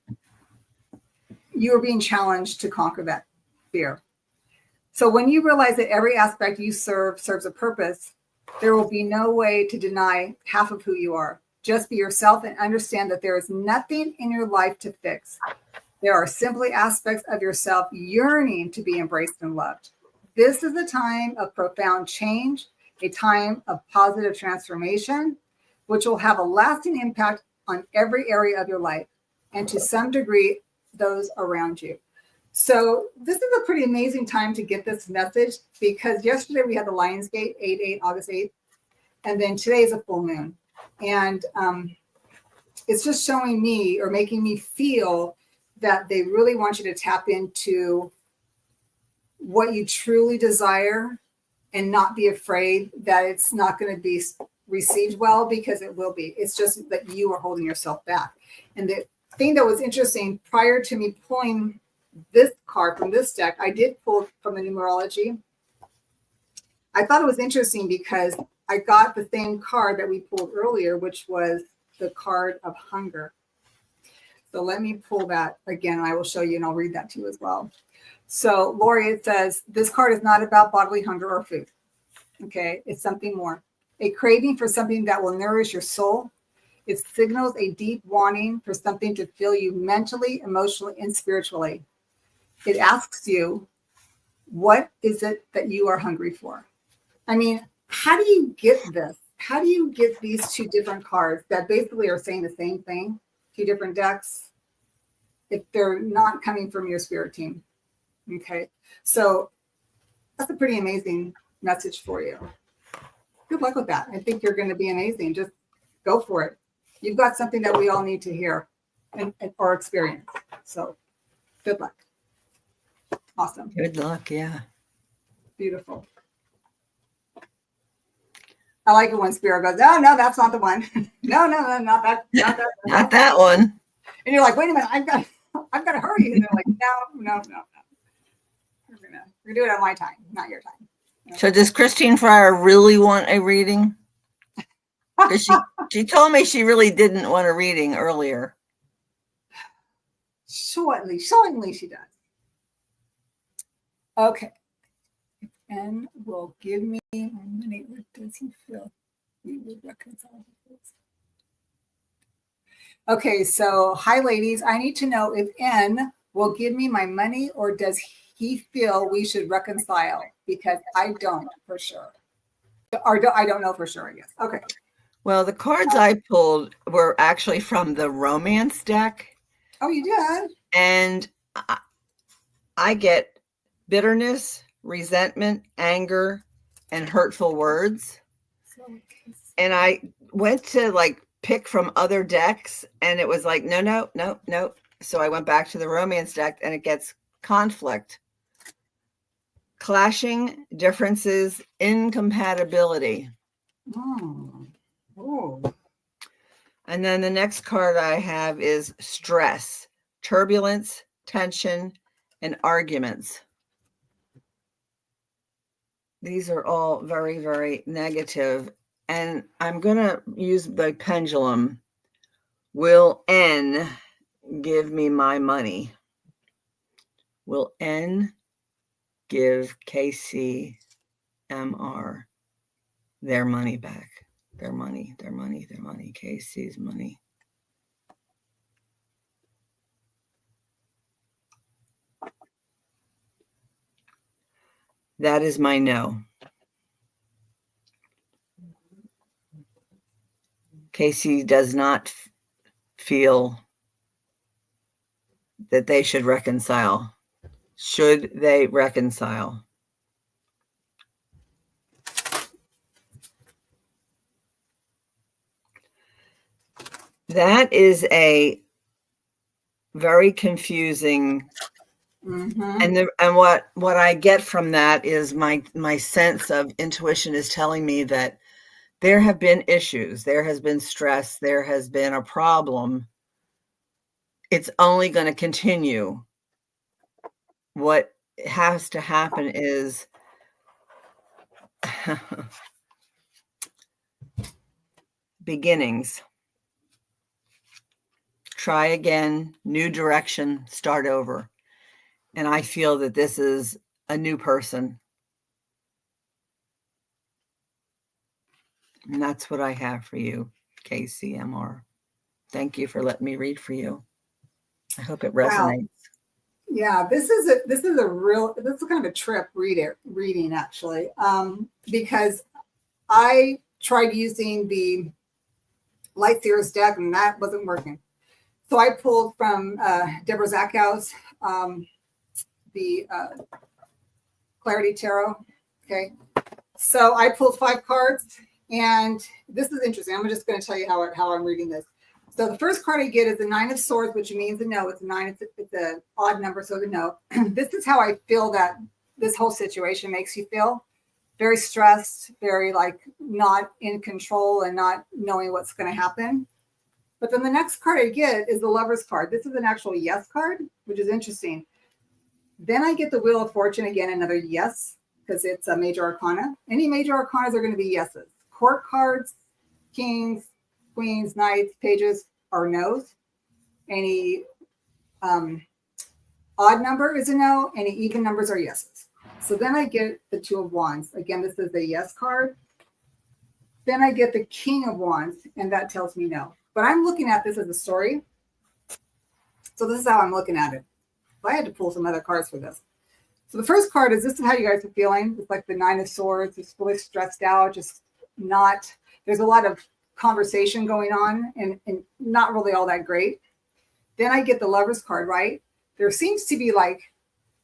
are being challenged to conquer that fear. So when you realize that every aspect you serve serves a purpose, there will be no way to deny half of who you are. Just be yourself and understand that there is nothing in your life to fix. There are simply aspects of yourself yearning to be embraced and loved. This is a time of profound change, a time of positive transformation, which will have a lasting impact on every area of your life and to some degree, those around you. So this is a pretty amazing time to get this message, because yesterday we had the Lionsgate 8/8, August 8th, and then today is a full moon. And it's just showing me or making me feel that they really want you to tap into what you truly desire and not be afraid that it's not going to be received well, because it will be. It's just that you are holding yourself back. And the thing that was interesting, prior to me pulling this card from this deck, I did pull from the numerology. I thought it was interesting because I got the same card that we pulled earlier, which was the card of hunger. So let me pull that again. I will show you, and I'll read that to you as well. So Lori, it says, this card is not about bodily hunger or food. Okay, it's something more. A craving for something that will nourish your soul. It signals a deep wanting for something to fill you mentally, emotionally, and spiritually. It asks you, what is it that you are hungry for? I mean, how do you get this? How do you get these two different cards that basically are saying the same thing, two different decks, if they're not coming from your spirit team? Okay, so that's a pretty amazing message for you. Good luck with that. I think you're going to be amazing. Just go for it. You've got something that we all need to hear and or experience. So good luck. Awesome. Good luck. Yeah. Beautiful. I like it when Spirit goes, oh, no, that's not the one. No, not that. Not that one. And you're like, wait a minute, I've got to hurry. And they're like, no. We're gonna do it on my time, not your time. No. So does Christine Fryer really want a reading? Because she told me she really didn't want a reading earlier. Shortly she does. Okay. And will give me money. What does he feel we would reconcile this? Okay, so hi ladies. I need to know if N will give me my money, or does he feel we should reconcile? Because I don't for sure. Or I don't know for sure, I guess. Okay. Well, the cards I pulled were actually from the romance deck. Oh, you did? And I get bitterness, resentment, anger, and hurtful words. And I went to like pick from other decks, and it was like, no. So I went back to the romance deck, and it gets conflict, clashing, differences, incompatibility. Oh. And then the next card I have is stress, turbulence, tension, and arguments. These are all very, very negative. And I'm going to use the pendulum. Will N give me my money? Will N give KCMR their money back? Their money, KC's money. That is my no. KC does not feel that they should reconcile. Should they reconcile? That is a very confusing, and what I get from that is my sense of intuition is telling me that there have been issues, there has been stress, there has been a problem. it's only going to continue. What has to happen is beginnings. Try again, new direction, start over. And I feel that this is a new person. And that's what I have for you, KCMR. Thank you for letting me read for you. I hope it resonates. Wow. Yeah, this is kind of a trip reading actually, because I tried using the Light Seers deck and that wasn't working. So I pulled from Deborah Zakow's the Clarity Tarot. Okay, so I pulled 5 cards, and this is interesting. I'm just going to tell you how I'm reading this. So the first card I get is the 9 of Swords, which means a no. It's a 9. It's an odd number, so the no. This is how I feel that this whole situation makes you feel. Very stressed, very like not in control and not knowing what's going to happen. But then the next card I get is the Lover's card. This is an actual yes card, which is interesting. Then I get the Wheel of Fortune, again, another yes, because it's a major arcana. Any major arcanas are going to be yeses. Court cards, kings, queens, knights, pages are no's. Any odd number is a no. Any even numbers are yeses. So then I get the 2 of Wands. Again, this is the yes card. Then I get the King of Wands, and that tells me no. But I'm looking at this as a story. So this is how I'm looking at it. I had to pull some other cards for this. So the first card is, this is how you guys are feeling. It's like the 9 of Swords. It's fully stressed out, just not, there's a lot of conversation going on and not really all that great. Then I get the Lover's card, right? There seems to be like,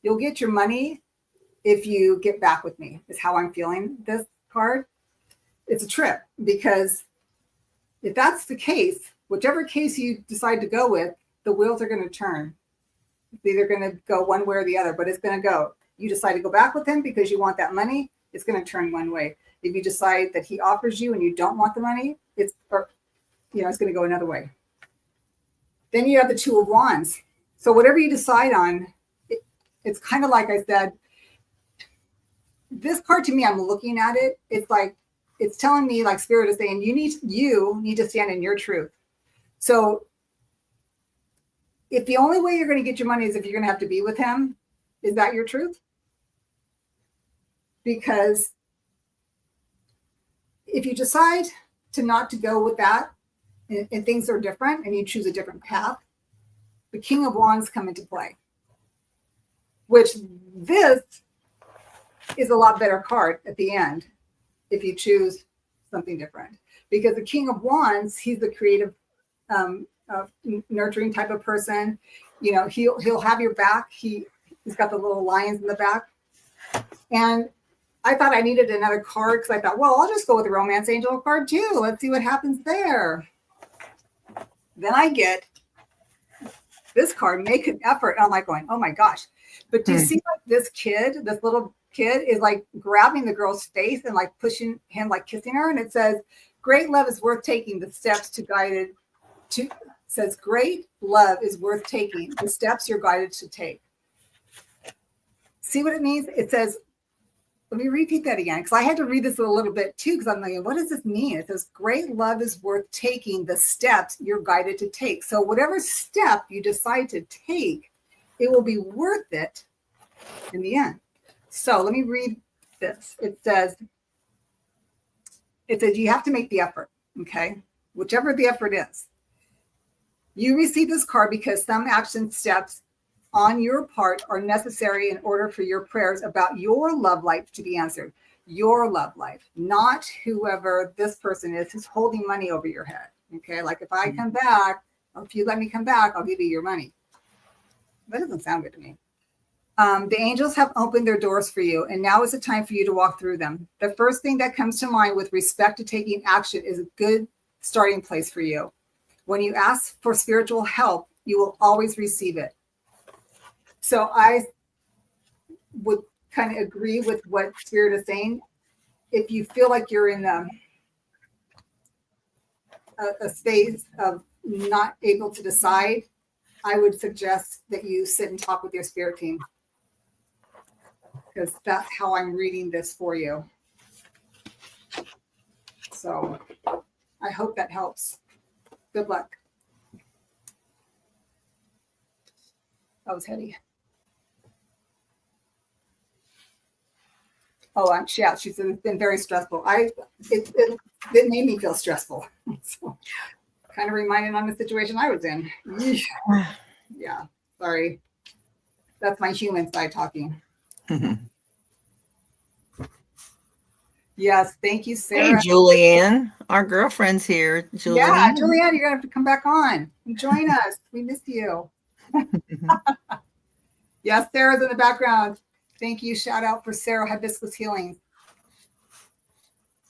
you'll get your money if you get back with me, is how I'm feeling this card. It's a trip, because if that's the case, whichever case you decide to go with, the wheels are going to turn. It's either going to go one way or the other, but it's going to go. You decide to go back with him because you want that money, it's going to turn one way. If you decide that he offers you and you don't want the money, it's going to go another way. Then you have the 2 of Wands. So whatever you decide on, it's kind of like I said, this card to me, I'm looking at it, it's like, it's telling me, like Spirit is saying, you need to stand in your truth. So if the only way you're going to get your money is if you're going to have to be with him, is that your truth? Because if you decide to not to go with that, and things are different, and you choose a different path, the King of Wands come into play, which this is a lot better card at the end if you choose something different. Because the King of Wands, he's the creative, nurturing type of person. You know, he'll have your back. He's got the little lions in the back. And I thought I needed another card because I thought, well, I'll just go with the Romance Angel card too. Let's see what happens there. Then I get this card, Make an Effort. And I'm like going, oh my gosh. But do you see like this little kid is like grabbing the girl's face and like pushing him, like kissing her. And it says, great love is worth taking the steps to guided to, says, great love is worth taking the steps you're guided to take. See what it means? It says, let me repeat that again, because I had to read this a little bit too, because I'm like, what does this mean? It says, great love is worth taking the steps you're guided to take. So whatever step you decide to take, it will be worth it in the end. So let me read this. It says you have to make the effort, okay? Whichever the effort is. You receive this card because some action steps on your part are necessary in order for your prayers about your love life to be answered. Your love life, not whoever this person is who's holding money over your head. Okay, like if I come back, or if you let me come back, I'll give you your money. That doesn't sound good to me. The angels have opened their doors for you, and now is the time for you to walk through them. The first thing that comes to mind with respect to taking action is a good starting place for you. When you ask for spiritual help, you will always receive it. So I would kind of agree with what Spirit is saying. If you feel like you're in a space of not able to decide, I would suggest that you sit and talk with your spirit team, because that's how I'm reading this for you. So I hope that helps. Good luck. That was heady. Oh, yeah, she said it's been very stressful. It made me feel stressful. So, kind of reminded on the situation I was in. Yeah, sorry. That's my human side talking. Yes, thank you, Sarah. Hey, Julianne, our girlfriend's here. Yeah, Julianne. Julianne, you're gonna have to come back on and join us. We missed you. Yes, Sarah's in the background. Thank you. Shout out for Sarah Hibiscus Healing.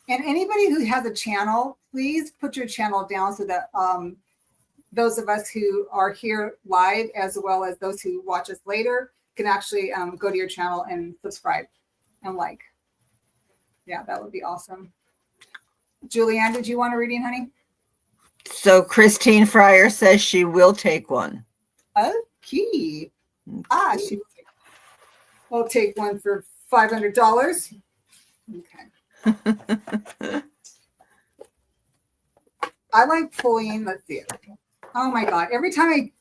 And anybody who has a channel, please put your channel down so that those of us who are here live, as well as those who watch us later, can actually go to your channel and subscribe and like. Yeah, that would be awesome. Julianne, did you want a reading, honey? So Christine Fryer says she will take one. Okay. She will take one for $500. Okay. I like pulling, let's see. Oh my God.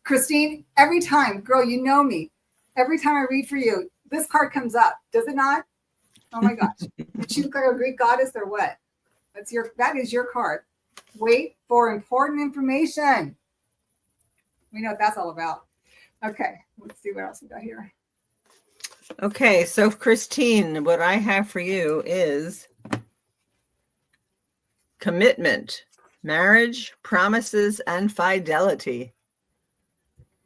Christine, every time, girl, you know me. Every time I read for you, this card comes up. Does it not? Oh my gosh. Did she look like a Greek goddess or what? That is your card. Wait for important information. We know what that's all about. Okay, let's see what else we got here. Okay, so Christine, what I have for you is commitment, marriage, promises, and fidelity.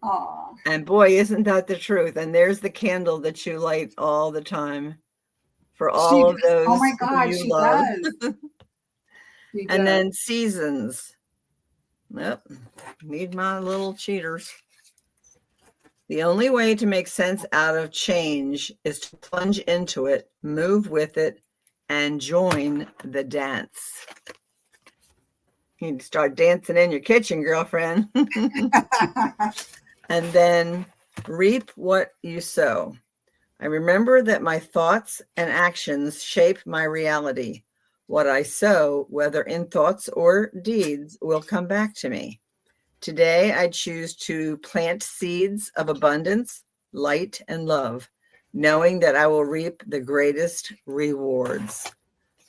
Aw. And boy, isn't that the truth? And there's the candle that you light all the time for all of those. Oh my God, you she love. does. And then seasons. Yep, need my little cheaters. The only way to make sense out of change is to plunge into it, move with it, and join the dance. You need to start dancing in your kitchen, girlfriend. And then reap what you sow. I remember that my thoughts and actions shape my reality. What I sow, whether in thoughts or deeds, will come back to me. Today, I choose to plant seeds of abundance, light, and love, knowing that I will reap the greatest rewards.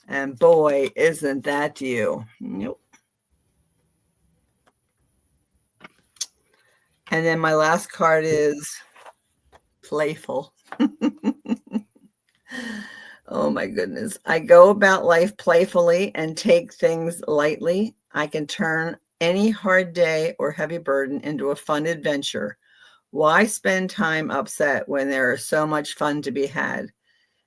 And boy, isn't that you? Nope. And then my last card is playful. Oh my goodness. I go about life playfully and take things lightly. I can turn any hard day or heavy burden into a fun adventure. Why spend time upset when there is so much fun to be had?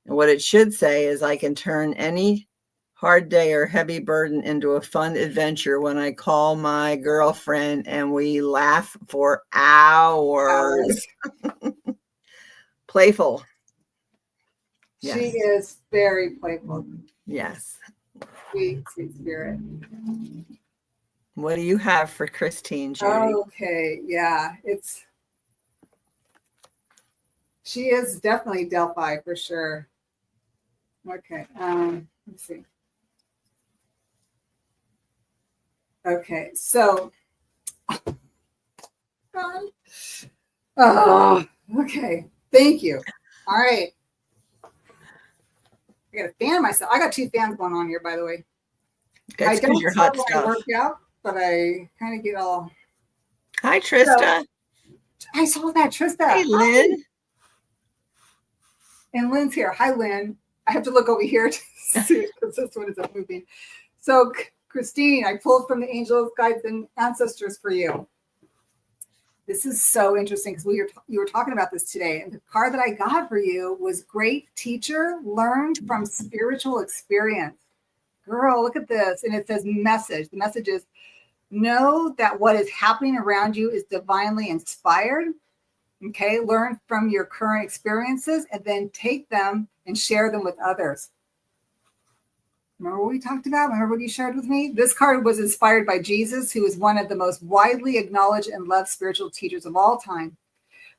And what it should say is I can turn any hard day or heavy burden into a fun adventure when I call my girlfriend and we laugh for hours. Playful. She Yes. is very playful. Yes. Sweet, sweet spirit. What do you have for Christine, Judy? Okay, yeah, she is definitely Delphi for sure. Okay, let's see. Okay, so, okay, thank you. All right. I got to fan myself. I got 2 fans going on here, by the way. That's because you're hot stuff. I work out, but I kind of get all. Hi, Trista. I saw that, Trista. Hey, Lynn. And Lynn's here. Hi, Lynn. I have to look over here to see because this one isn't moving. So, Christine, I pulled from the angels, guides, and ancestors for you. This is so interesting because you were talking about this today. And the card that I got for you was Great Teacher, Learned from Spiritual Experience. Girl, look at this. And it says message. The message is, know that what is happening around you is divinely inspired. Okay, learn from your current experiences and then take them and share them with others. Remember what we talked about? Remember what you shared with me? This card was inspired by Jesus, who is one of the most widely acknowledged and loved spiritual teachers of all time.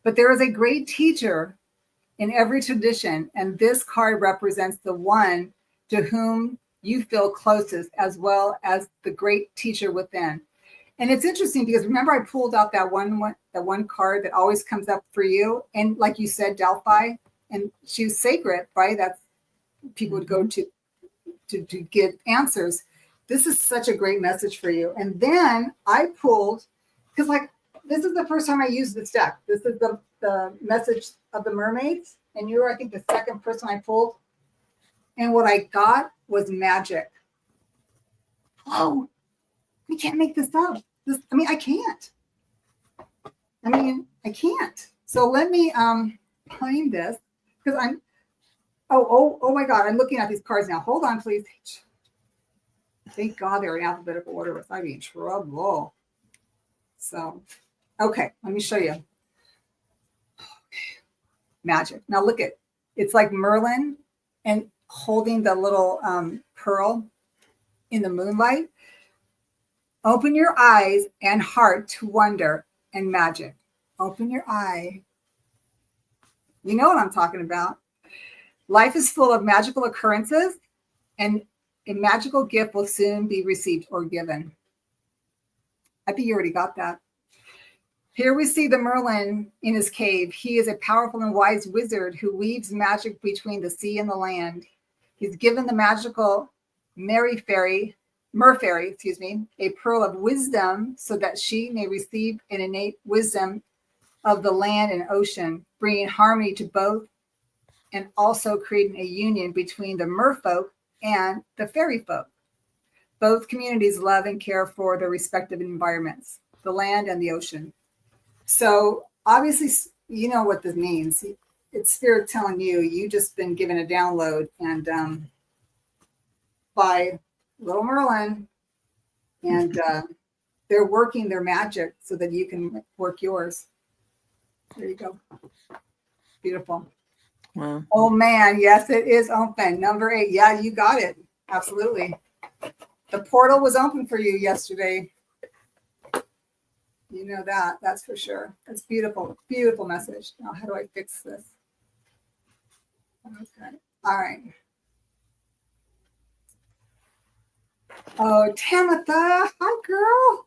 But there is a great teacher in every tradition, and this card represents the one to whom you feel closest, as well as the great teacher within. And it's interesting because remember I pulled out that one card that always comes up for you, and like you said, Delphi, and she's sacred, right? That's people would go to get answers. This is such a great message for you. And then I pulled, because like this is the first time I used this deck. This is the message of the mermaids, and you were, I think, the second person I pulled. And what I got was magic. Oh, we can't make this up. I can't. I can't. So let me find this, because I'm oh my God, I'm looking at these cards now. Hold on, please. Thank God they're in alphabetical order, or I'd be in trouble. So, okay, let me show you. Magic. Now look at, it's like Merlin and holding the little pearl in the moonlight. Open your eyes and heart to wonder and magic. Open your eye. You know what I'm talking about. Life is full of magical occurrences, and a magical gift will soon be received or given. I think you already got that. Here we see the Merlin in his cave. He is a powerful and wise wizard who weaves magic between the sea and the land. He's given the magical Mer fairy, a pearl of wisdom so that she may receive an innate wisdom of the land and ocean, bringing harmony to both and also creating a union between the merfolk and the fairy folk. Both communities love and care for their respective environments, the land and the ocean. So obviously, you know what this means. It's spirit telling you, you just been given a download, and by little Merlin, and they're working their magic so that you can work yours. There you go. Beautiful. Wow. Oh man, yes, it is open. Number 8. Yeah, you got it. Absolutely. The portal was open for you yesterday. You know that. That's for sure. That's beautiful. Beautiful message. Now, how do I fix this? Okay. All right. Oh, Tamitha. Hi, girl.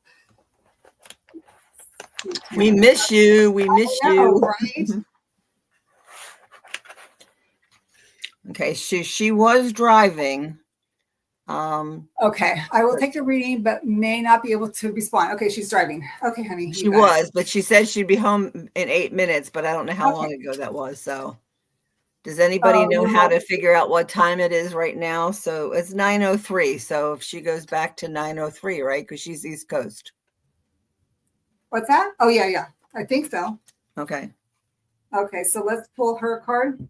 We miss you. We miss you. Right? Okay, she was driving. Okay, I will take the reading, but may not be able to respond. Okay, she's driving. Okay, honey. She was, but she said she'd be home in 8 minutes, but I don't know how long ago that was. So does anybody know how to figure out what time it is right now? So it's 9:03. So if she goes back to 9:03, right? Because she's East Coast. What's that? Oh, yeah. I think so. Okay. Okay, so let's pull her card.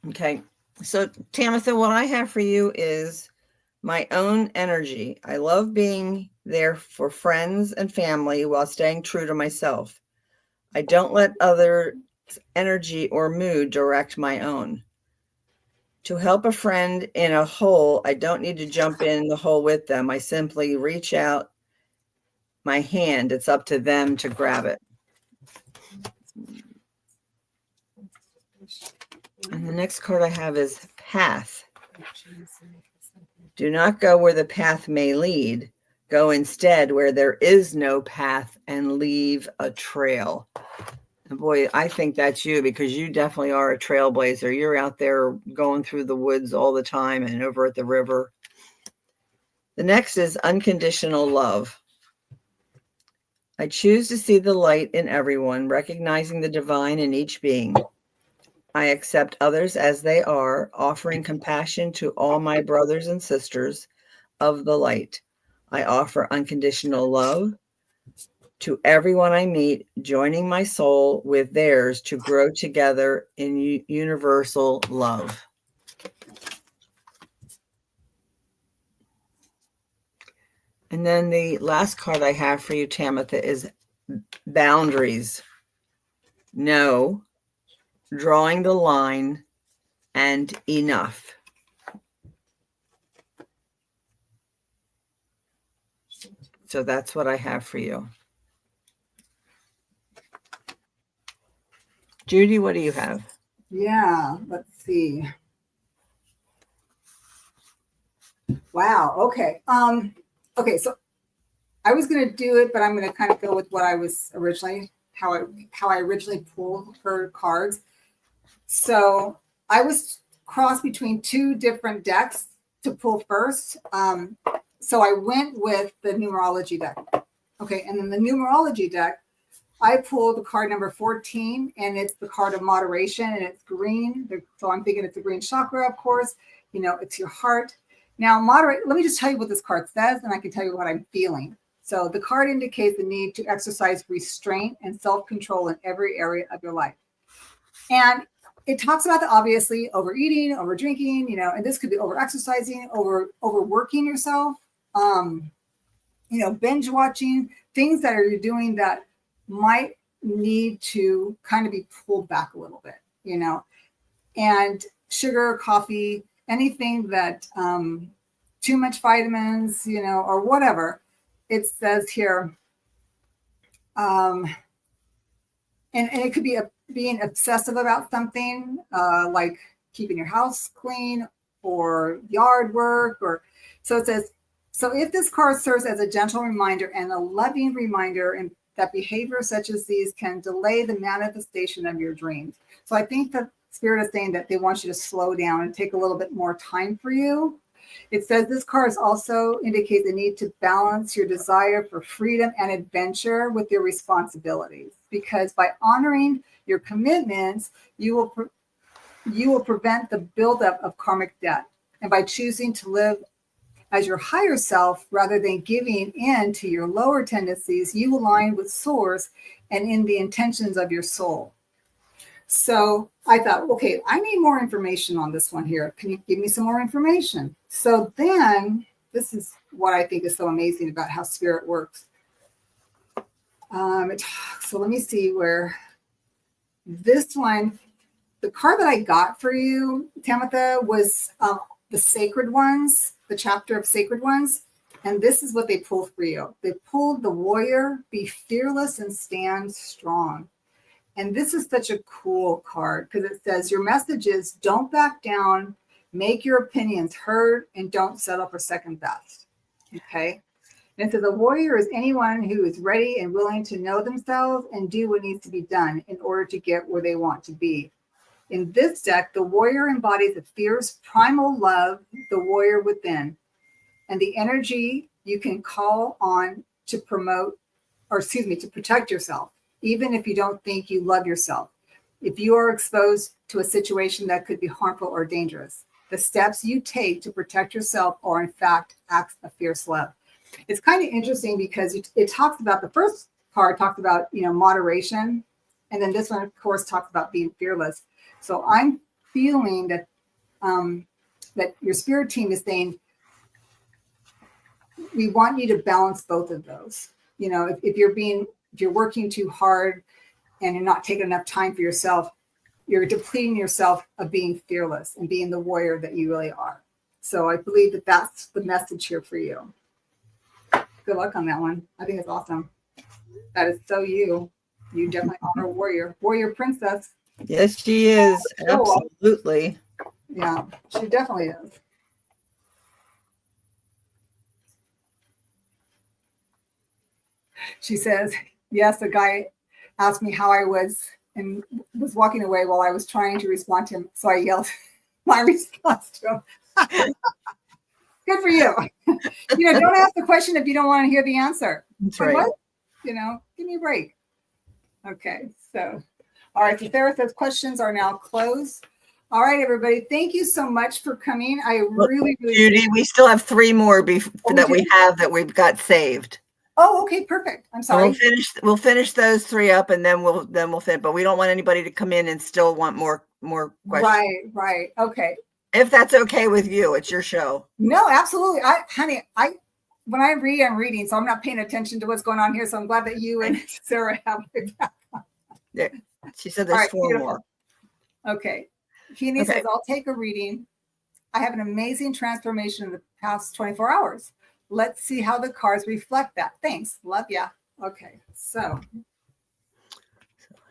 Okay. So Tamitha, what I have for you is my own energy. I love being there for friends and family while staying true to myself. I don't let other energy or mood direct my own. To help a friend in a hole, I don't need to jump in the hole with them. I simply reach out my hand. It's up to them to grab it. And the next card I have is Path. Do not go where the path may lead. Go instead where there is no path and leave a trail. And boy, I think that's you, because you definitely are a trailblazer. You're out there going through the woods all the time and over at the river. The next is unconditional love. I choose to see the light in everyone, recognizing the divine in each being. I accept others as they are, offering compassion to all my brothers and sisters of the light. I offer unconditional love to everyone I meet, joining my soul with theirs to grow together in universal love. And then the last card I have for you, Tamitha, is boundaries. No, drawing the line, and enough. So that's what I have for you. Judy, what do you have? Yeah, let's see. Wow. Okay. Okay. So I was going to do it, but I'm going to kind of go with what I was originally, how I originally pulled her cards. So I was crossed between two different decks to pull first. So I went with the numerology deck. Okay. And then the numerology deck, I pulled the card number 14, and it's the card of moderation, and it's green. So I'm thinking it's a green chakra, of course. You know, it's your heart. Now, moderate, let me just tell you what this card says, and I can tell you what I'm feeling. So the card indicates the need to exercise restraint and self-control in every area of your life. And it talks about the obviously overeating, over drinking, you know, and this could be over exercising, overworking yourself, you know, binge watching, things that you're doing that might need to kind of be pulled back a little bit, you know, and sugar, coffee, anything that too much vitamins, you know, or whatever. It says here, and it could be being obsessive about something, like keeping your house clean or yard work, or so it says. So if this card serves as a gentle reminder and a loving reminder, and that behavior such as these can delay the manifestation of your dreams. So I think the Spirit is saying that they want you to slow down and take a little bit more time for you. It says this card also indicates the need to balance your desire for freedom and adventure with your responsibilities, because by honoring your commitments, you will prevent the buildup of karmic debt. And by choosing to live as your higher self rather than giving in to your lower tendencies, you align with source and in the intentions of your soul. So I thought, okay, I need more information on this one here. Can you give me some more information? So then this is what I think is so amazing about how spirit works. So let me see where this one, the card that I got for you, Tamitha, was the Sacred Ones, the chapter of Sacred Ones. And this is what they pulled for you. They pulled the Warrior, be fearless and stand strong. And this is such a cool card because it says your message is don't back down, make your opinions heard, and don't settle for second best. Okay. And so the warrior is anyone who is ready and willing to know themselves and do what needs to be done in order to get where they want to be. In this deck, the warrior embodies a fierce primal love, the warrior within, and the energy you can call on to to protect yourself, even if you don't think you love yourself. If you are exposed to a situation that could be harmful or dangerous, the steps you take to protect yourself are in fact acts of fierce love. It's kind of interesting because it talks about, the first card talks about, you know, moderation. And then this one, of course, talks about being fearless. So I'm feeling that that your spirit team is saying, we want you to balance both of those. You know, if you're working too hard and you're not taking enough time for yourself, you're depleting yourself of being fearless and being the warrior that you really are. So I believe that that's the message here for you. Good luck on that one. I think it's awesome. That is so you. You definitely honor warrior. Warrior princess. Yes, she is. Absolutely. Yeah, she definitely is. She says, yes, a guy asked me how I was and was walking away while I was trying to respond to him. So I yelled my response to him. Good for you. You know, don't ask the question if you don't want to hear the answer. That's right. What? You know, give me a break. Okay, so, all right, so Sarah says questions are now closed. All right, everybody, thank you so much for coming. I really Judy, we still have 3 more that we've got saved. Oh, okay, perfect. I'm sorry. So we'll finish those 3 up, and then we'll finish. But we don't want anybody to come in and still want more questions. Right. Okay. If that's okay with you, it's your show. No, absolutely. When I read, I'm reading, so I'm not paying attention to what's going on here. So I'm glad that you and Sarah have it. Yeah, she said there's 4 more. Okay. Peony says, I'll take a reading. I have an amazing transformation in the past 24 hours. Let's see how the cards reflect that. Thanks. Love ya. Okay. So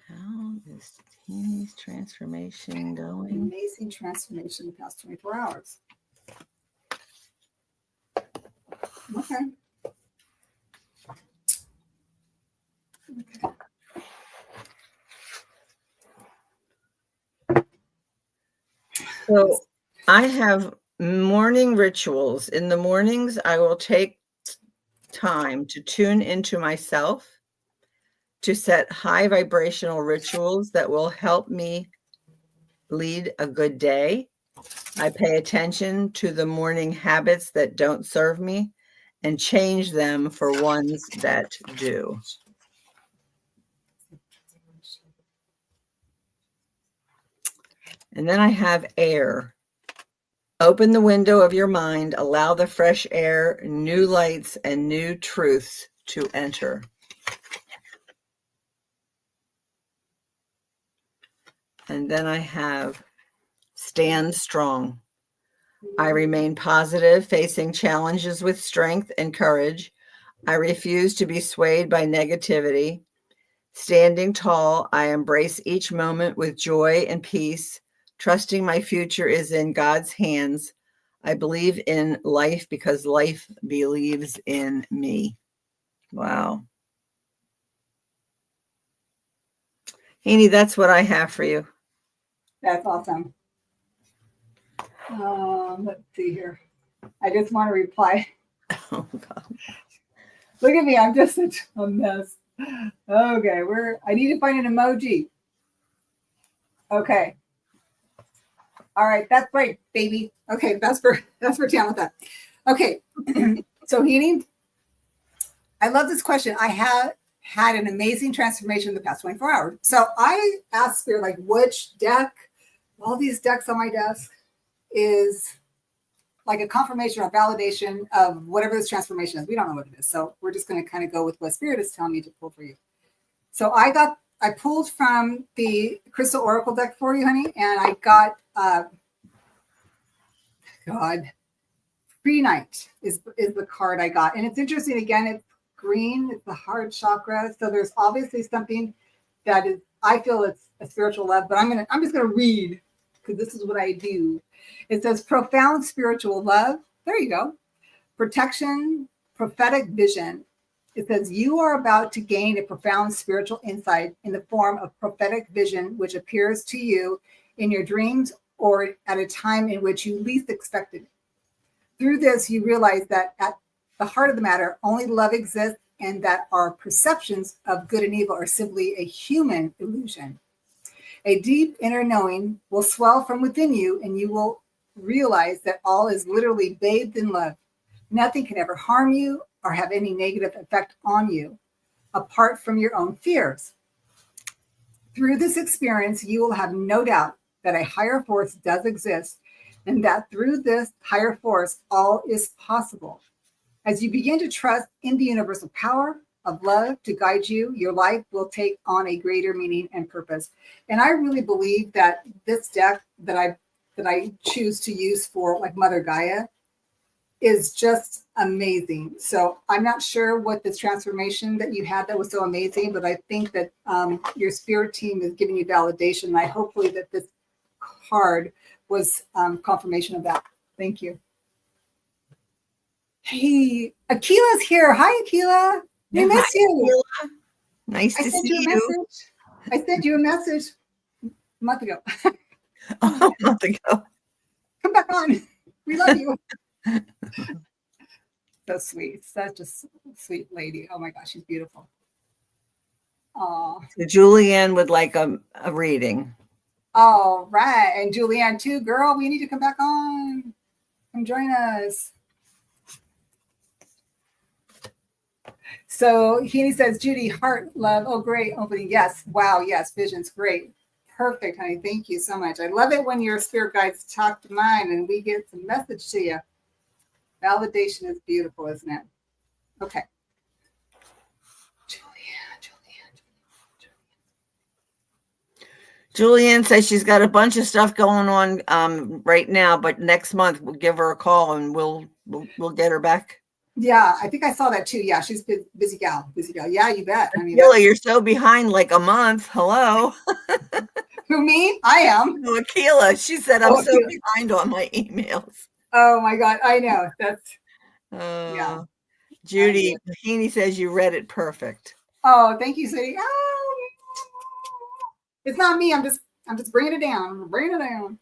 how is Teeny's transformation going? amazing transformation in the past 24 hours. Okay. So I have morning rituals. In the mornings, I will take time to tune into myself, to set high vibrational rituals that will help me lead a good day. I pay attention to the morning habits that don't serve me and change them for ones that do. And then I have air. Open the window of your mind, allow the fresh air, new lights, and new truths to enter. And then I have stand strong. I remain positive, facing challenges with strength and courage. I refuse to be swayed by negativity. Standing tall, I embrace each moment with joy and peace, trusting my future is in God's hands. I believe in life because life believes in me. Wow. Heaney, that's what I have for you. That's awesome. Let's see here. I just want to reply. Oh, God. Look at me. I'm just such a mess. Okay, I need to find an emoji. Okay. All right, that's right, baby. Okay, that's for Tamitha. Okay, so Heaney, I love this question. I have had an amazing transformation in the past 24 hours. So I asked her, like, which deck, all these decks on my desk, is like a confirmation or validation of whatever this transformation is. We don't know what it is. So we're just going to kind of go with what Spirit is telling me to pull for you. So I pulled from the Crystal Oracle deck for you, honey, and I got, Pre-Night is the card I got. And it's interesting, again, it's green, it's the heart chakra. So there's obviously something that is, I feel it's a spiritual love, but I'm just going to read because this is what I do. It says profound spiritual love. There you go. Protection, prophetic vision. It says you are about to gain a profound spiritual insight in the form of prophetic vision, which appears to you in your dreams or at a time in which you least expected it. Through this, you realize that at the heart of the matter, only love exists and that our perceptions of good and evil are simply a human illusion. A deep inner knowing will swell from within you, and you will realize that all is literally bathed in love. Nothing can ever harm you or have any negative effect on you, apart from your own fears. Through this experience, you will have no doubt that a higher force does exist, and that through this higher force, all is possible. As you begin to trust in the universal power of love to guide you, your life will take on a greater meaning and purpose. And I really believe that this deck that I choose to use for like Mother Gaia is just amazing. So I'm not sure what this transformation that you had that was so amazing, but I think that your spirit team is giving you validation. And I hopefully that this card was confirmation of that. Thank you. Hey, Akila's here. Hi, Akila. I miss you. Akila. Nice to see you. I sent you a message a month ago. A month ago. Come back on. We love you. So sweet. Such a sweet lady. Oh my gosh, she's beautiful. Oh. So Julianne would like a reading. All right. And Julianne too, girl, we need to come back on. Come join us. So Heaney says, Judy, heart, love. Oh, great. Opening. Yes. Wow. Yes. Visions. Great. Perfect, honey. Thank you so much. I love it when your spirit guides talk to mine and we get some message to you. Validation is beautiful, isn't it? Okay. Julianne says she's got a bunch of stuff going on right now, but next month we'll give her a call and we'll get her back Yeah, I think I saw that too. Yeah, she's busy gal, busy gal. Yeah, you bet. I mean, Sheila, you're so behind like a month. Hello. who, me? I am. No, Akila, she said I'm Oh, so behind on my emails. oh my God, I know. That's, yeah, Uh, I Judy do. Heaney says you read it perfect. Oh, thank you, Sadie. Oh, it's not me. I'm just bringing it down. Bringing it down.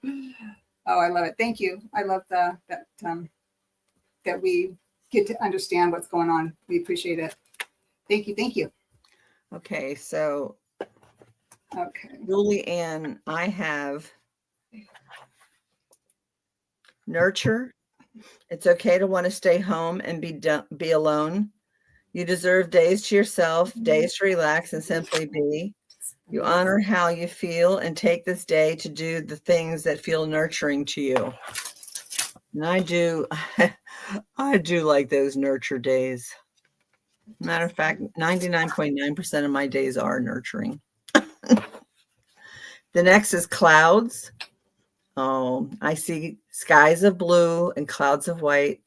Oh, I love it. Thank you. I love that we get to understand what's going on. We appreciate it. Thank you. Thank you. Okay, so Okay. Julie Ann, I have nurture. It's okay to want to stay home and be alone. You deserve days to yourself, days to relax and simply be. You honor how you feel and take this day to do the things that feel nurturing to you. And I do, I do like those nurture days. Matter of fact, 99.9% of my days are nurturing. The next is clouds. Oh, I see skies of blue and clouds of white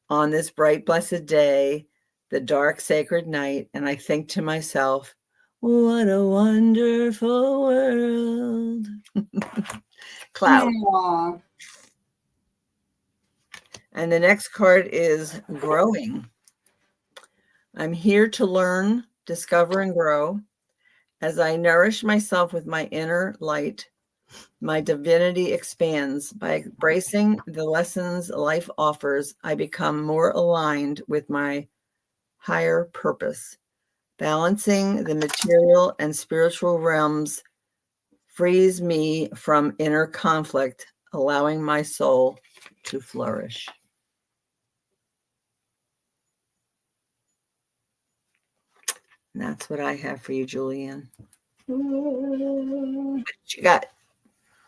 on this bright, blessed day, the dark, sacred night. And I think to myself, what a wonderful world. Cloud. Aww. And the next card is growing. I'm here to learn, discover, and grow. As I nourish myself with my inner light, my divinity expands. By embracing the lessons life offers, I become more aligned with my higher purpose. Balancing the material and spiritual realms frees me from inner conflict, allowing my soul to flourish. And that's what I have for you, Julianne. What you got?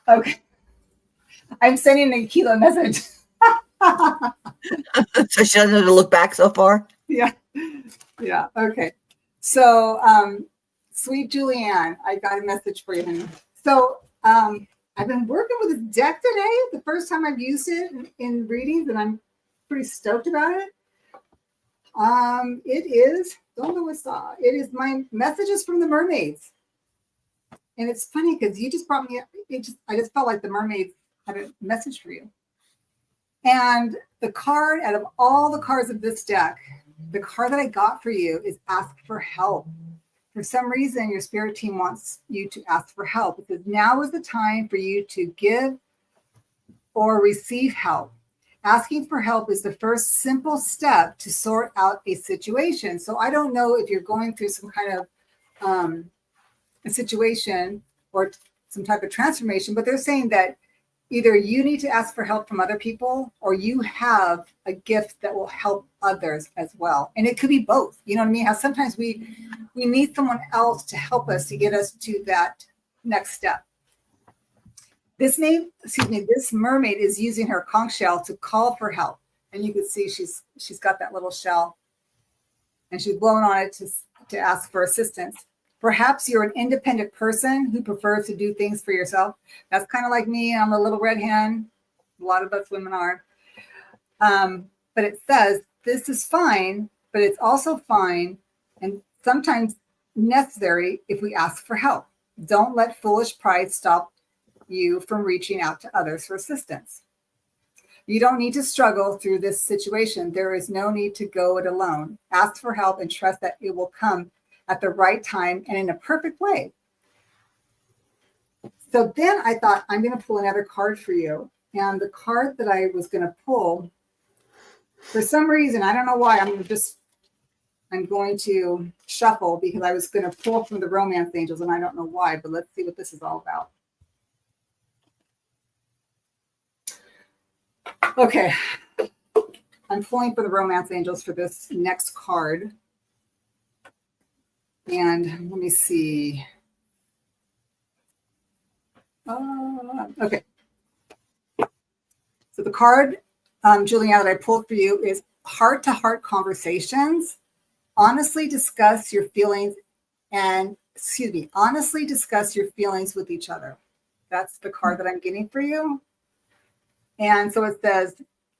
Okay. I'm sending Akila a message. So she doesn't have to look back so far? Yeah. Yeah. Okay. So, sweet Julianne, I got a message for you, honey. So, I've been working with this deck today. The first time I've used it in readings, and I'm pretty stoked about it. It is, don't know what's it is my messages from the mermaids. And it's funny because you just brought me, I just felt like the mermaids had a message for you. And the card, out of all the cards of this deck, the card that I got for you is ask for help. For some reason, your spirit team wants you to ask for help because now is the time for you to give or receive help. Asking for help is the first simple step to sort out a situation. So I don't know if you're going through some kind of a situation or some type of transformation, but they're saying that either you need to ask for help from other people or you have a gift that will help others as well. And it could be both. You know what I mean? How sometimes we need someone else to help us to get us to that next step. This mermaid is using her conch shell to call for help. And you can see she's got that little shell and she's blowing on it to ask for assistance. Perhaps you're an independent person who prefers to do things for yourself. That's kind of like me. I'm a little red hen. A lot of us women are. But it says this is fine, but it's also fine and sometimes necessary if we ask for help. Don't let foolish pride stop you from reaching out to others for assistance. You don't need to struggle through this situation. There is no need to go it alone. Ask for help and trust that it will come at the right time and in a perfect way. So then I thought, I'm going to pull another card for you. And the card that I was going to pull, for some reason, I don't know why, I'm going to shuffle because I was going to pull from the Romance Angels and I don't know why, but let's see what this is all about. Okay. I'm pulling for the Romance Angels for this next card. And let me see. Okay. So the card, Julianne, that I pulled for you is heart-to-heart conversations. Honestly discuss your feelings honestly discuss your feelings with each other. That's the card that I'm getting for you. And so it says,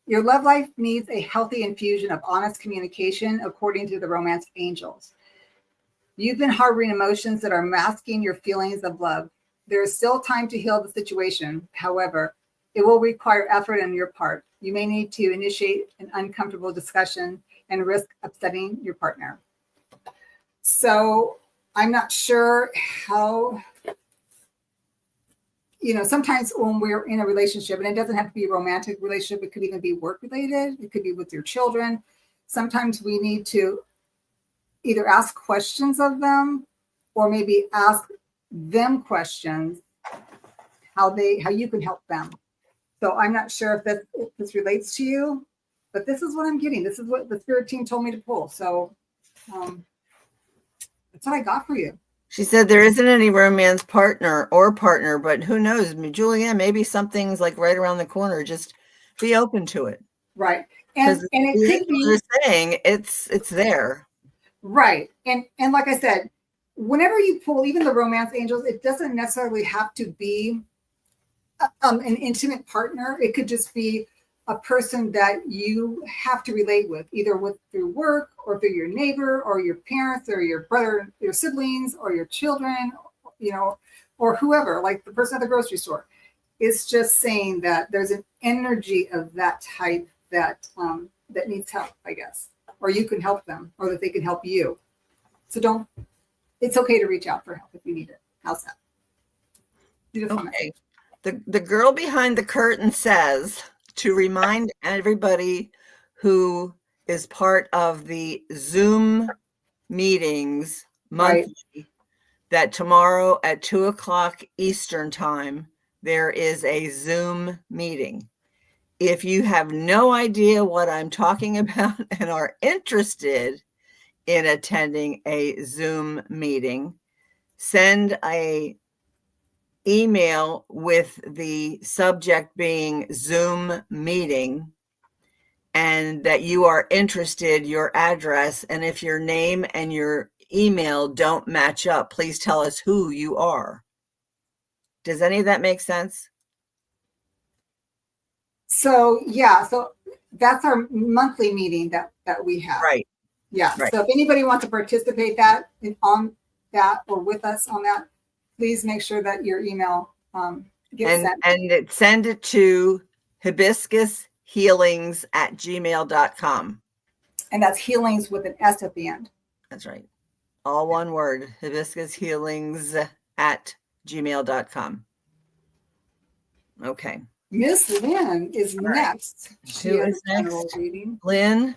Your love life needs a healthy infusion of honest communication, according to the romance angels. You've been harboring emotions that are masking your feelings of love. There is still time to heal the situation. However, it will require effort on your part. You may need to initiate an uncomfortable discussion and risk upsetting your partner. So I'm not sure how, sometimes when we're in a relationship, and it doesn't have to be a romantic relationship, it could even be work related, it could be with your children. Sometimes we need to either ask questions of them or maybe ask them questions, how you can help them. So I'm not sure if this relates to you, but this is what I'm getting. This is what the spirit team told me to pull. So that's what I got for you. She said there isn't any romance partner, but who knows? Julianne, maybe something's like right around the corner. Just be open to it. Right. And it could be, you're saying it's there. Right. And like I said, whenever you pull even the romance angels, it doesn't necessarily have to be an intimate partner. It could just be a person that you have to relate with, either through work or through your neighbor or your parents or your brother, your siblings or your children, or whoever, like the person at the grocery store. It's just saying that there's an energy of that type that needs help, I guess, or you can help them, or that they can help you. So it's okay to reach out for help if you need it. How's that? Beautiful. Okay. The girl behind the curtain says to remind everybody who is part of the Zoom meetings monthly, right, that tomorrow at 2:00 Eastern time, there is a Zoom meeting. If you have no idea what I'm talking about and are interested in attending a Zoom meeting, send a email with the subject being Zoom meeting and that you are interested, your address, and if your name and your email don't match up, please tell us who you are. Does any of that make sense? So yeah, so that's our monthly meeting that we have. Right. Yeah. Right. So if anybody wants to participate on that or with us on that, please make sure that your email gets sent. And send it to hibiscushealings@gmail.com. And that's healings with an S at the end. That's right. All one word, hibiscushealings@gmail.com. Okay. Miss Lynn is next. Who is next? Lynn,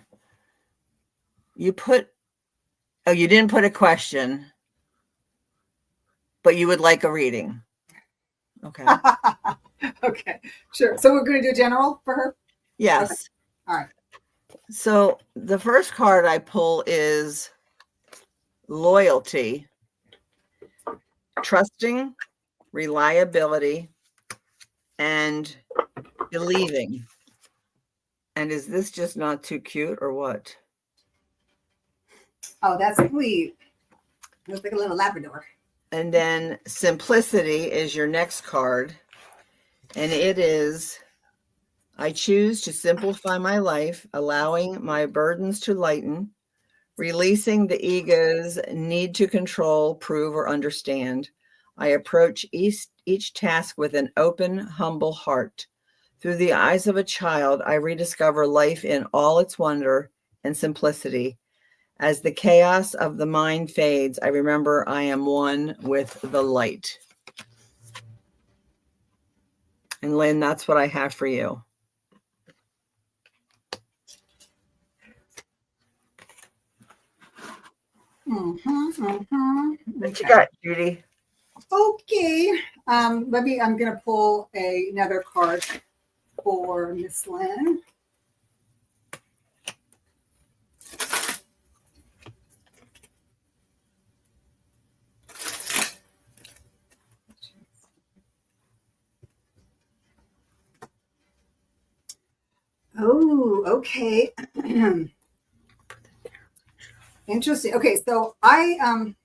you didn't put a question, but you would like a reading. Okay. Okay, sure. So we're going to do general for her? Yes. Okay. All right. So the first card I pull is loyalty, trusting, reliability, and believing. And is this just not too cute or what? Oh, that's sweet. Looks like a little Labrador. And then simplicity is your next card. And it is, I choose to simplify my life, allowing my burdens to lighten, releasing the ego's need to control, prove, or understand. I approach each task with an open, humble heart. Through the eyes of a child, I rediscover life in all its wonder and simplicity. As the chaos of the mind fades, I remember I am one with the light. And Lynn, that's what I have for you. What you got, Judy? Okay. I'm going to pull another card for Miss Lynn. Oh, okay. Interesting. Okay, so I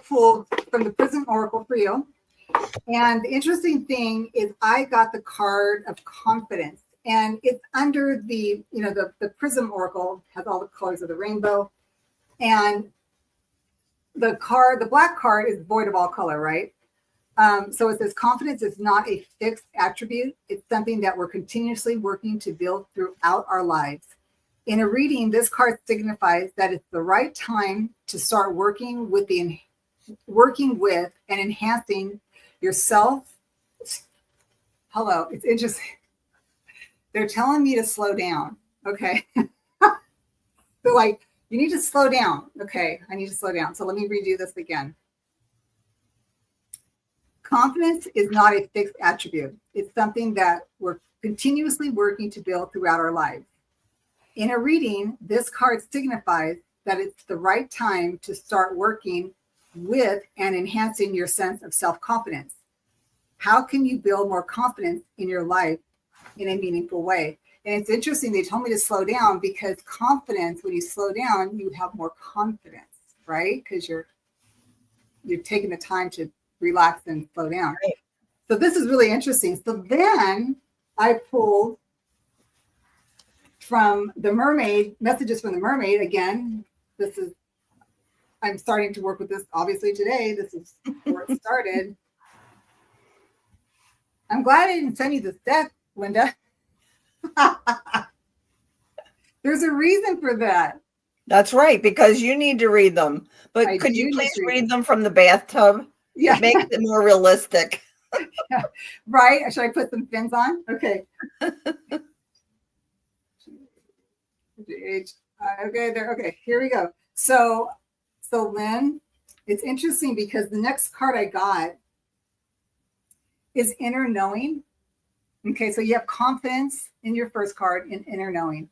pulled from the Prison Oracle for you. And the interesting thing is I got the card of confidence, and it's under the, the Prism Oracle has all the colors of the rainbow. And the black card is void of all color, right? So it says confidence is not a fixed attribute. It's something that we're continuously working to build throughout our lives. In a reading, this card signifies that it's the right time to start working with and enhancing yourself. Hello, it's interesting. They're telling me to slow down. Okay. They're like, you need to slow down. Okay, I need to slow down. So let me redo this again. Confidence is not a fixed attribute. It's something that we're continuously working to build throughout our lives. In a reading, this card signifies that it's the right time to start working with and enhancing your sense of self-confidence. How can you build more confidence in your life in a meaningful way? And it's interesting, they told me to slow down because confidence, when you slow down, you have more confidence, right? Because you're taking the time to relax and slow down. Right. So this is really interesting. So then I pulled from the mermaid, messages from the mermaid. Again, I'm starting to work with this obviously today. This is where it started. I'm glad I didn't send you this deck, Linda. There's a reason for that. That's right, because you need to read them. But I could do you need please to read read them from the bathtub? Yeah. It makes it more realistic. Right? Should I put some fins on? Okay. Okay, there. Okay, here we go. So Lynn, it's interesting because the next card I got is inner knowing. Okay, so you have confidence in your first card in inner knowing.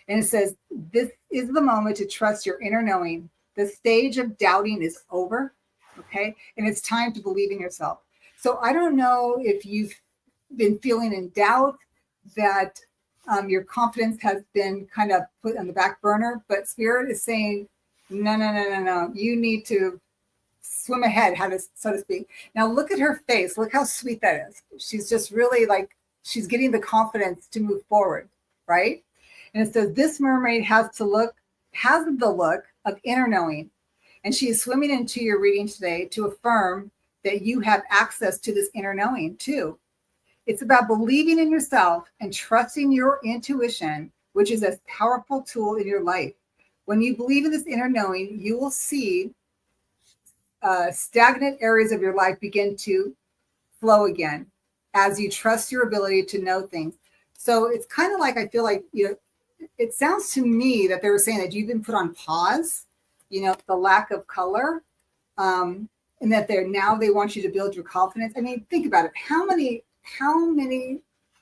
And it says, this is the moment to trust your inner knowing. The stage of doubting is over. Okay, and it's time to believe in yourself. So I don't know if you've been feeling in doubt that your confidence has been kind of put on the back burner, but Spirit is saying, no. You need to swim ahead, so to speak. Now look at her face. Look how sweet that is. She's just really like, she's getting the confidence to move forward, right? And it says this mermaid has the look of inner knowing. And she is swimming into your reading today to affirm that you have access to this inner knowing too. It's about believing in yourself and trusting your intuition, which is a powerful tool in your life. When you believe in this inner knowing, you will see stagnant areas of your life begin to flow again as you trust your ability to know things. So it's kind of like, I feel like, it sounds to me that they were saying that you've been put on pause, the lack of color, and that they want you to build your confidence. I mean, think about it. How many,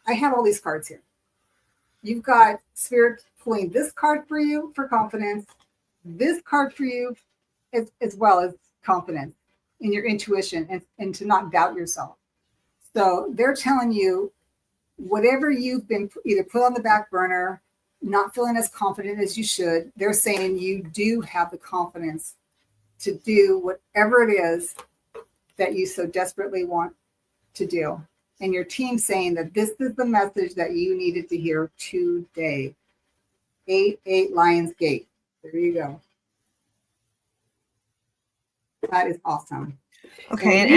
I have all these cards here. You've got Spirit pulling this card for you for confidence, this card for you as well as confidence in your intuition and to not doubt yourself. So they're telling you whatever you've been either put on the back burner, not feeling as confident as you should, they're saying you do have the confidence to do whatever it is that you so desperately want to do. And your team saying that this is the message that you needed to hear today. 8 Lions Gate. There you go. That is awesome. Okay, and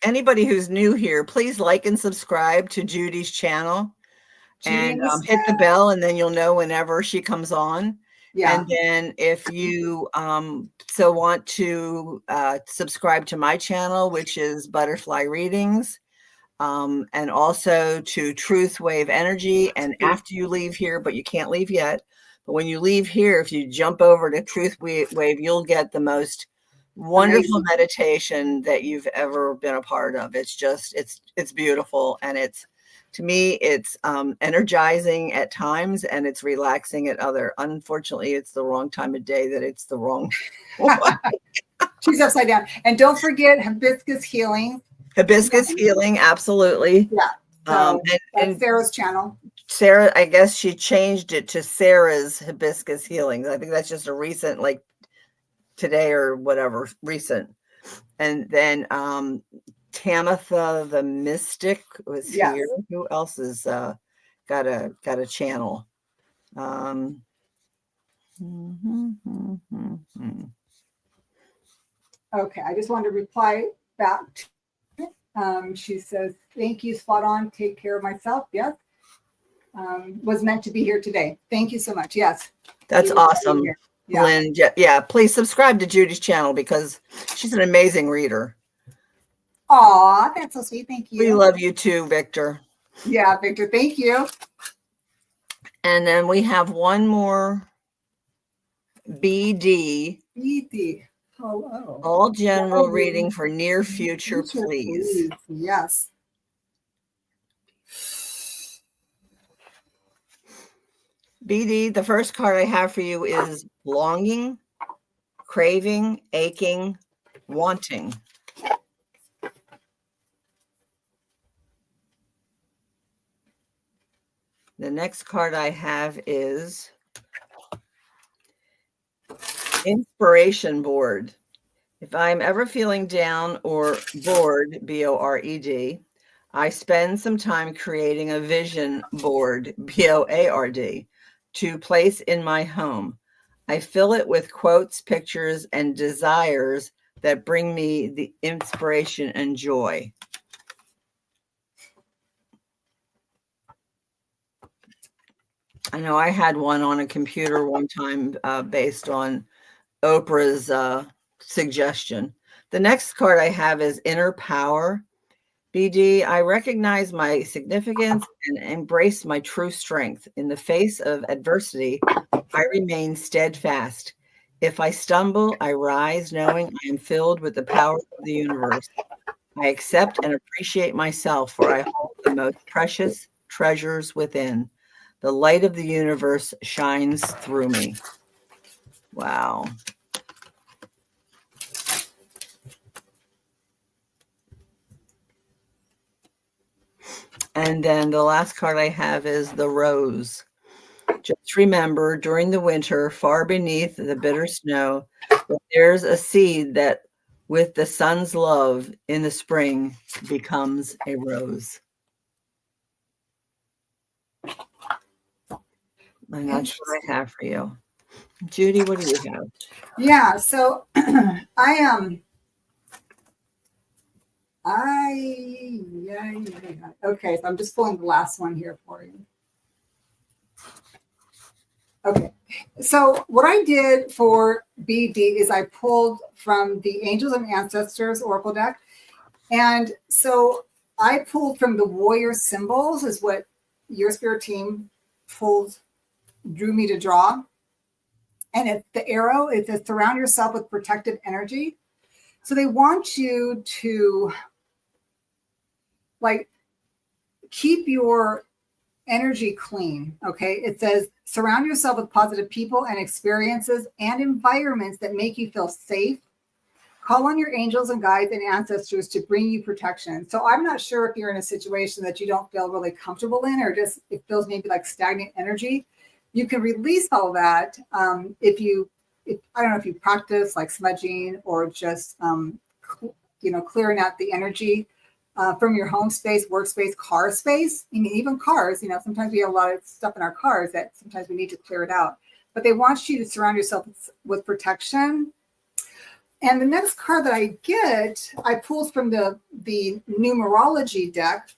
anybody who's new here, please like and subscribe to Judy's channel. And hit the bell, and then you'll know whenever she comes on. Yeah. And then if you so want to subscribe to my channel, which is Butterfly Readings, and also to Truth Wave Energy. And after you leave here, but you can't leave yet, but when you leave here, if you jump over to Truth Wave, you'll get the most wonderful meditation that you've ever been a part of. It's just, it's beautiful, and to me, it's energizing at times, and it's relaxing at other. Unfortunately, it's the wrong time of day that it's the wrong one. She's upside down. And don't forget Hibiscus Healing. Hibiscus Healing, absolutely. Yeah. So and Sarah's channel. Sarah, I guess she changed it to Sarah's Hibiscus Healings. I think that's just a recent, like today or whatever, recent. And then Tamitha the Mystic was Yes. here. Who else has got a channel? Okay, I just wanted to reply back. She says, thank you, spot on. Take care of myself. Yes. Was meant to be here today. Thank you so much. Yes. That's awesome. Yeah. Lynn, yeah, please subscribe to Judy's channel because she's an amazing reader. Aw, that's so sweet. Thank you. We love you too, Victor. Yeah, Victor, thank you. And then we have one more BD. BD. Hello. All general reading for near future, please. Yes. BD, the first card I have for you is longing, craving, aching, wanting. The next card I have is inspiration board. If I'm ever feeling down or bored, B-O-R-E-D, I spend some time creating a vision board, B-O-A-R-D, to place in my home. I fill it with quotes, pictures, and desires that bring me the inspiration and joy. I know I had one on a computer one time based on Oprah's suggestion. The next card I have is inner power. BD, I recognize my significance and embrace my true strength. In the face of adversity, I remain steadfast. If I stumble, I rise knowing I am filled with the power of the universe. I accept and appreciate myself, for I hold the most precious treasures within. The light of the universe shines through me. Wow. And then the last card I have is the rose. Just remember, during the winter, far beneath the bitter snow, there's a seed that, with the sun's love in the spring, becomes a rose. And that's what I have for you. Judy, what do you have? Yeah, so okay, so I'm just pulling the last one here for you. Okay, so what I did for BD is I pulled from the Angels and Ancestors Oracle deck. And so I pulled from the warrior symbols is what your spirit team drew me to draw. And it's the arrow, it says surround yourself with protective energy. So they want you to like keep your energy clean. Okay. It says surround yourself with positive people and experiences and environments that make you feel safe. Call on your angels and guides and ancestors to bring you protection. So I'm not sure if you're in a situation that you don't feel really comfortable in, or just it feels maybe like stagnant energy. You can release all that if I don't know if you practice like smudging or just clearing out the energy from your home space, workspace, car space. I mean, even cars. Sometimes we have a lot of stuff in our cars that sometimes we need to clear it out. But they want you to surround yourself with protection. And the next card that I get, I pulled from the numerology deck,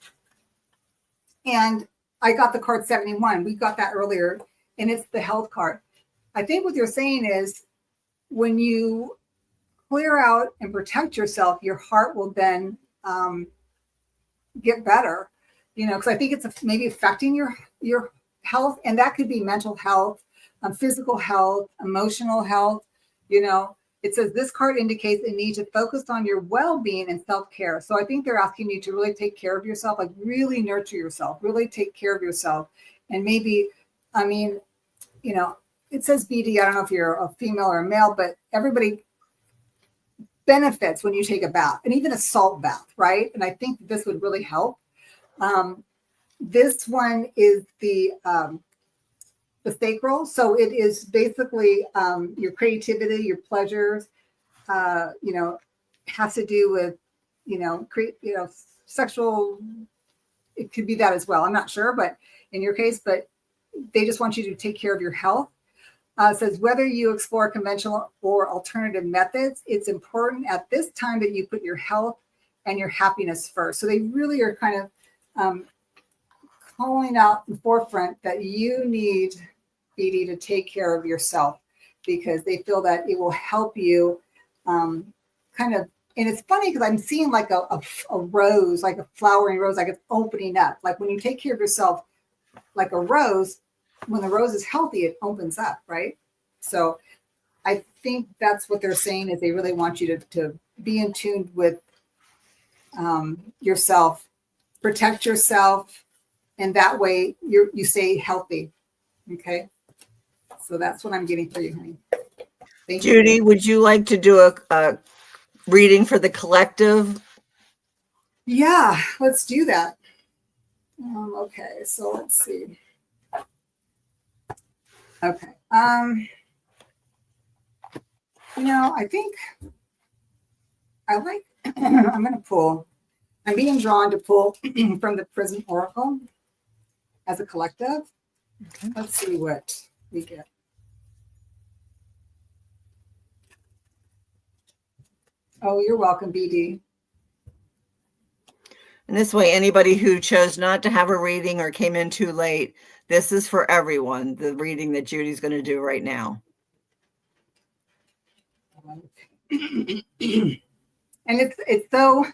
and I got the card 71. We got that earlier, and it's the health card. I think what you're saying is when you clear out and protect yourself, your heart will then get better, because I think it's maybe affecting your health, and that could be mental health, physical health, emotional health, It says this card indicates a need to focus on your well-being and self-care. So I think they're asking you to really take care of yourself, like really nurture yourself, really take care of yourself. And maybe, it says BD, I don't know if you're a female or a male, but everybody benefits when you take a bath, and even a salt bath, right? And I think this would really help. This one is the sacral. So it is basically your creativity, your pleasures, has to do with create, sexual, it could be that as well. I'm not sure, but in your case, but they just want you to take care of your health. It says, whether you explore conventional or alternative methods, it's important at this time that you put your health and your happiness first. So they really are kind of calling out in the forefront that you need, BD, to take care of yourself, because they feel that it will help you kind of, and it's funny because I'm seeing like a rose, like a flowering rose, like it's opening up. Like when you take care of yourself, like a rose, when the rose is healthy, it opens up, right? So I think that's what they're saying, is they really want you to be in tune with yourself, protect yourself, and that way you stay healthy. Okay. So that's what I'm getting for you, honey. Thank you. Judy, would you like to do a reading for the collective? Yeah, let's do that. Okay, so let's see. Okay. I think I like, I'm going to pull, I'm being drawn to pull from the Prism Oracle as a collective. Okay. Let's see what we get. Oh, you're welcome, BD. And this way, anybody who chose not to have a reading or came in too late, this is for everyone, the reading that Judy's going to do right now. And it's so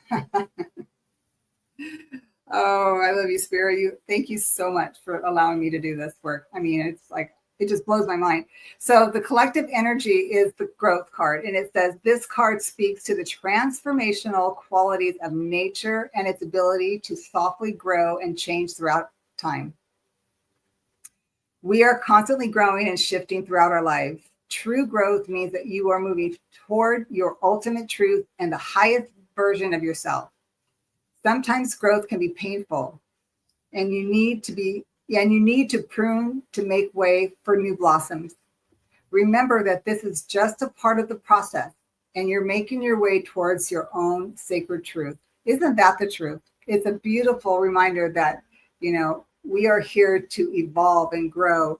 oh, I love you, Spirit. Thank you so much for allowing me to do this work. I mean, it's like, it just blows my mind. So the collective energy is the growth card. And it says this card speaks to the transformational qualities of nature and its ability to softly grow and change throughout time. We are constantly growing and shifting throughout our lives. True growth means that you are moving toward your ultimate truth and the highest version of yourself. Sometimes growth can be painful, and you need to prune to make way for new blossoms. Remember that this is just a part of the process, and you're making your way towards your own sacred truth. Isn't that the truth? It's a beautiful reminder that, we are here to evolve and grow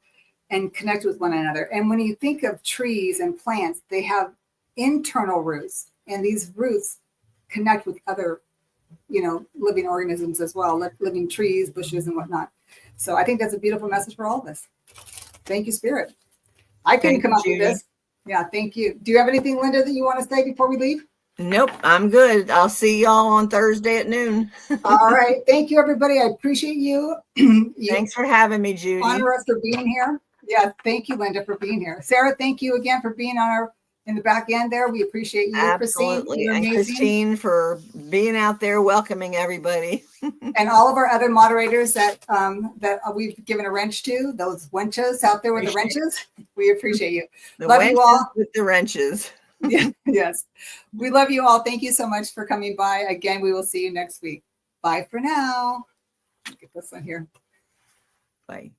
and connect with one another. And when you think of trees and plants, they have internal roots, and these roots connect with other living organisms as well, like living trees, bushes, and whatnot. So I think that's a beautiful message for all of us. Thank you, Spirit. I couldn't come up with this. Yeah, thank you. Do you have anything, Linda, that you want to say before we leave? Nope, I'm good. I'll see y'all on Thursday at noon. All right. Thank you, everybody. I appreciate you. Thanks for having me, Judy. Honor us for being here. Yeah, thank you, Linda, for being here. Sarah, thank you again for being in the back end there. We appreciate you. Absolutely. And Christine for being out there welcoming everybody. And all of our other moderators that we've given a wrench to, those wenches out there with the wrenches. We appreciate you. Love you all. With the wrenches. Yeah, yes. We love you all. Thank you so much for coming by. Again, we will see you next week. Bye for now. Get this one here. Bye.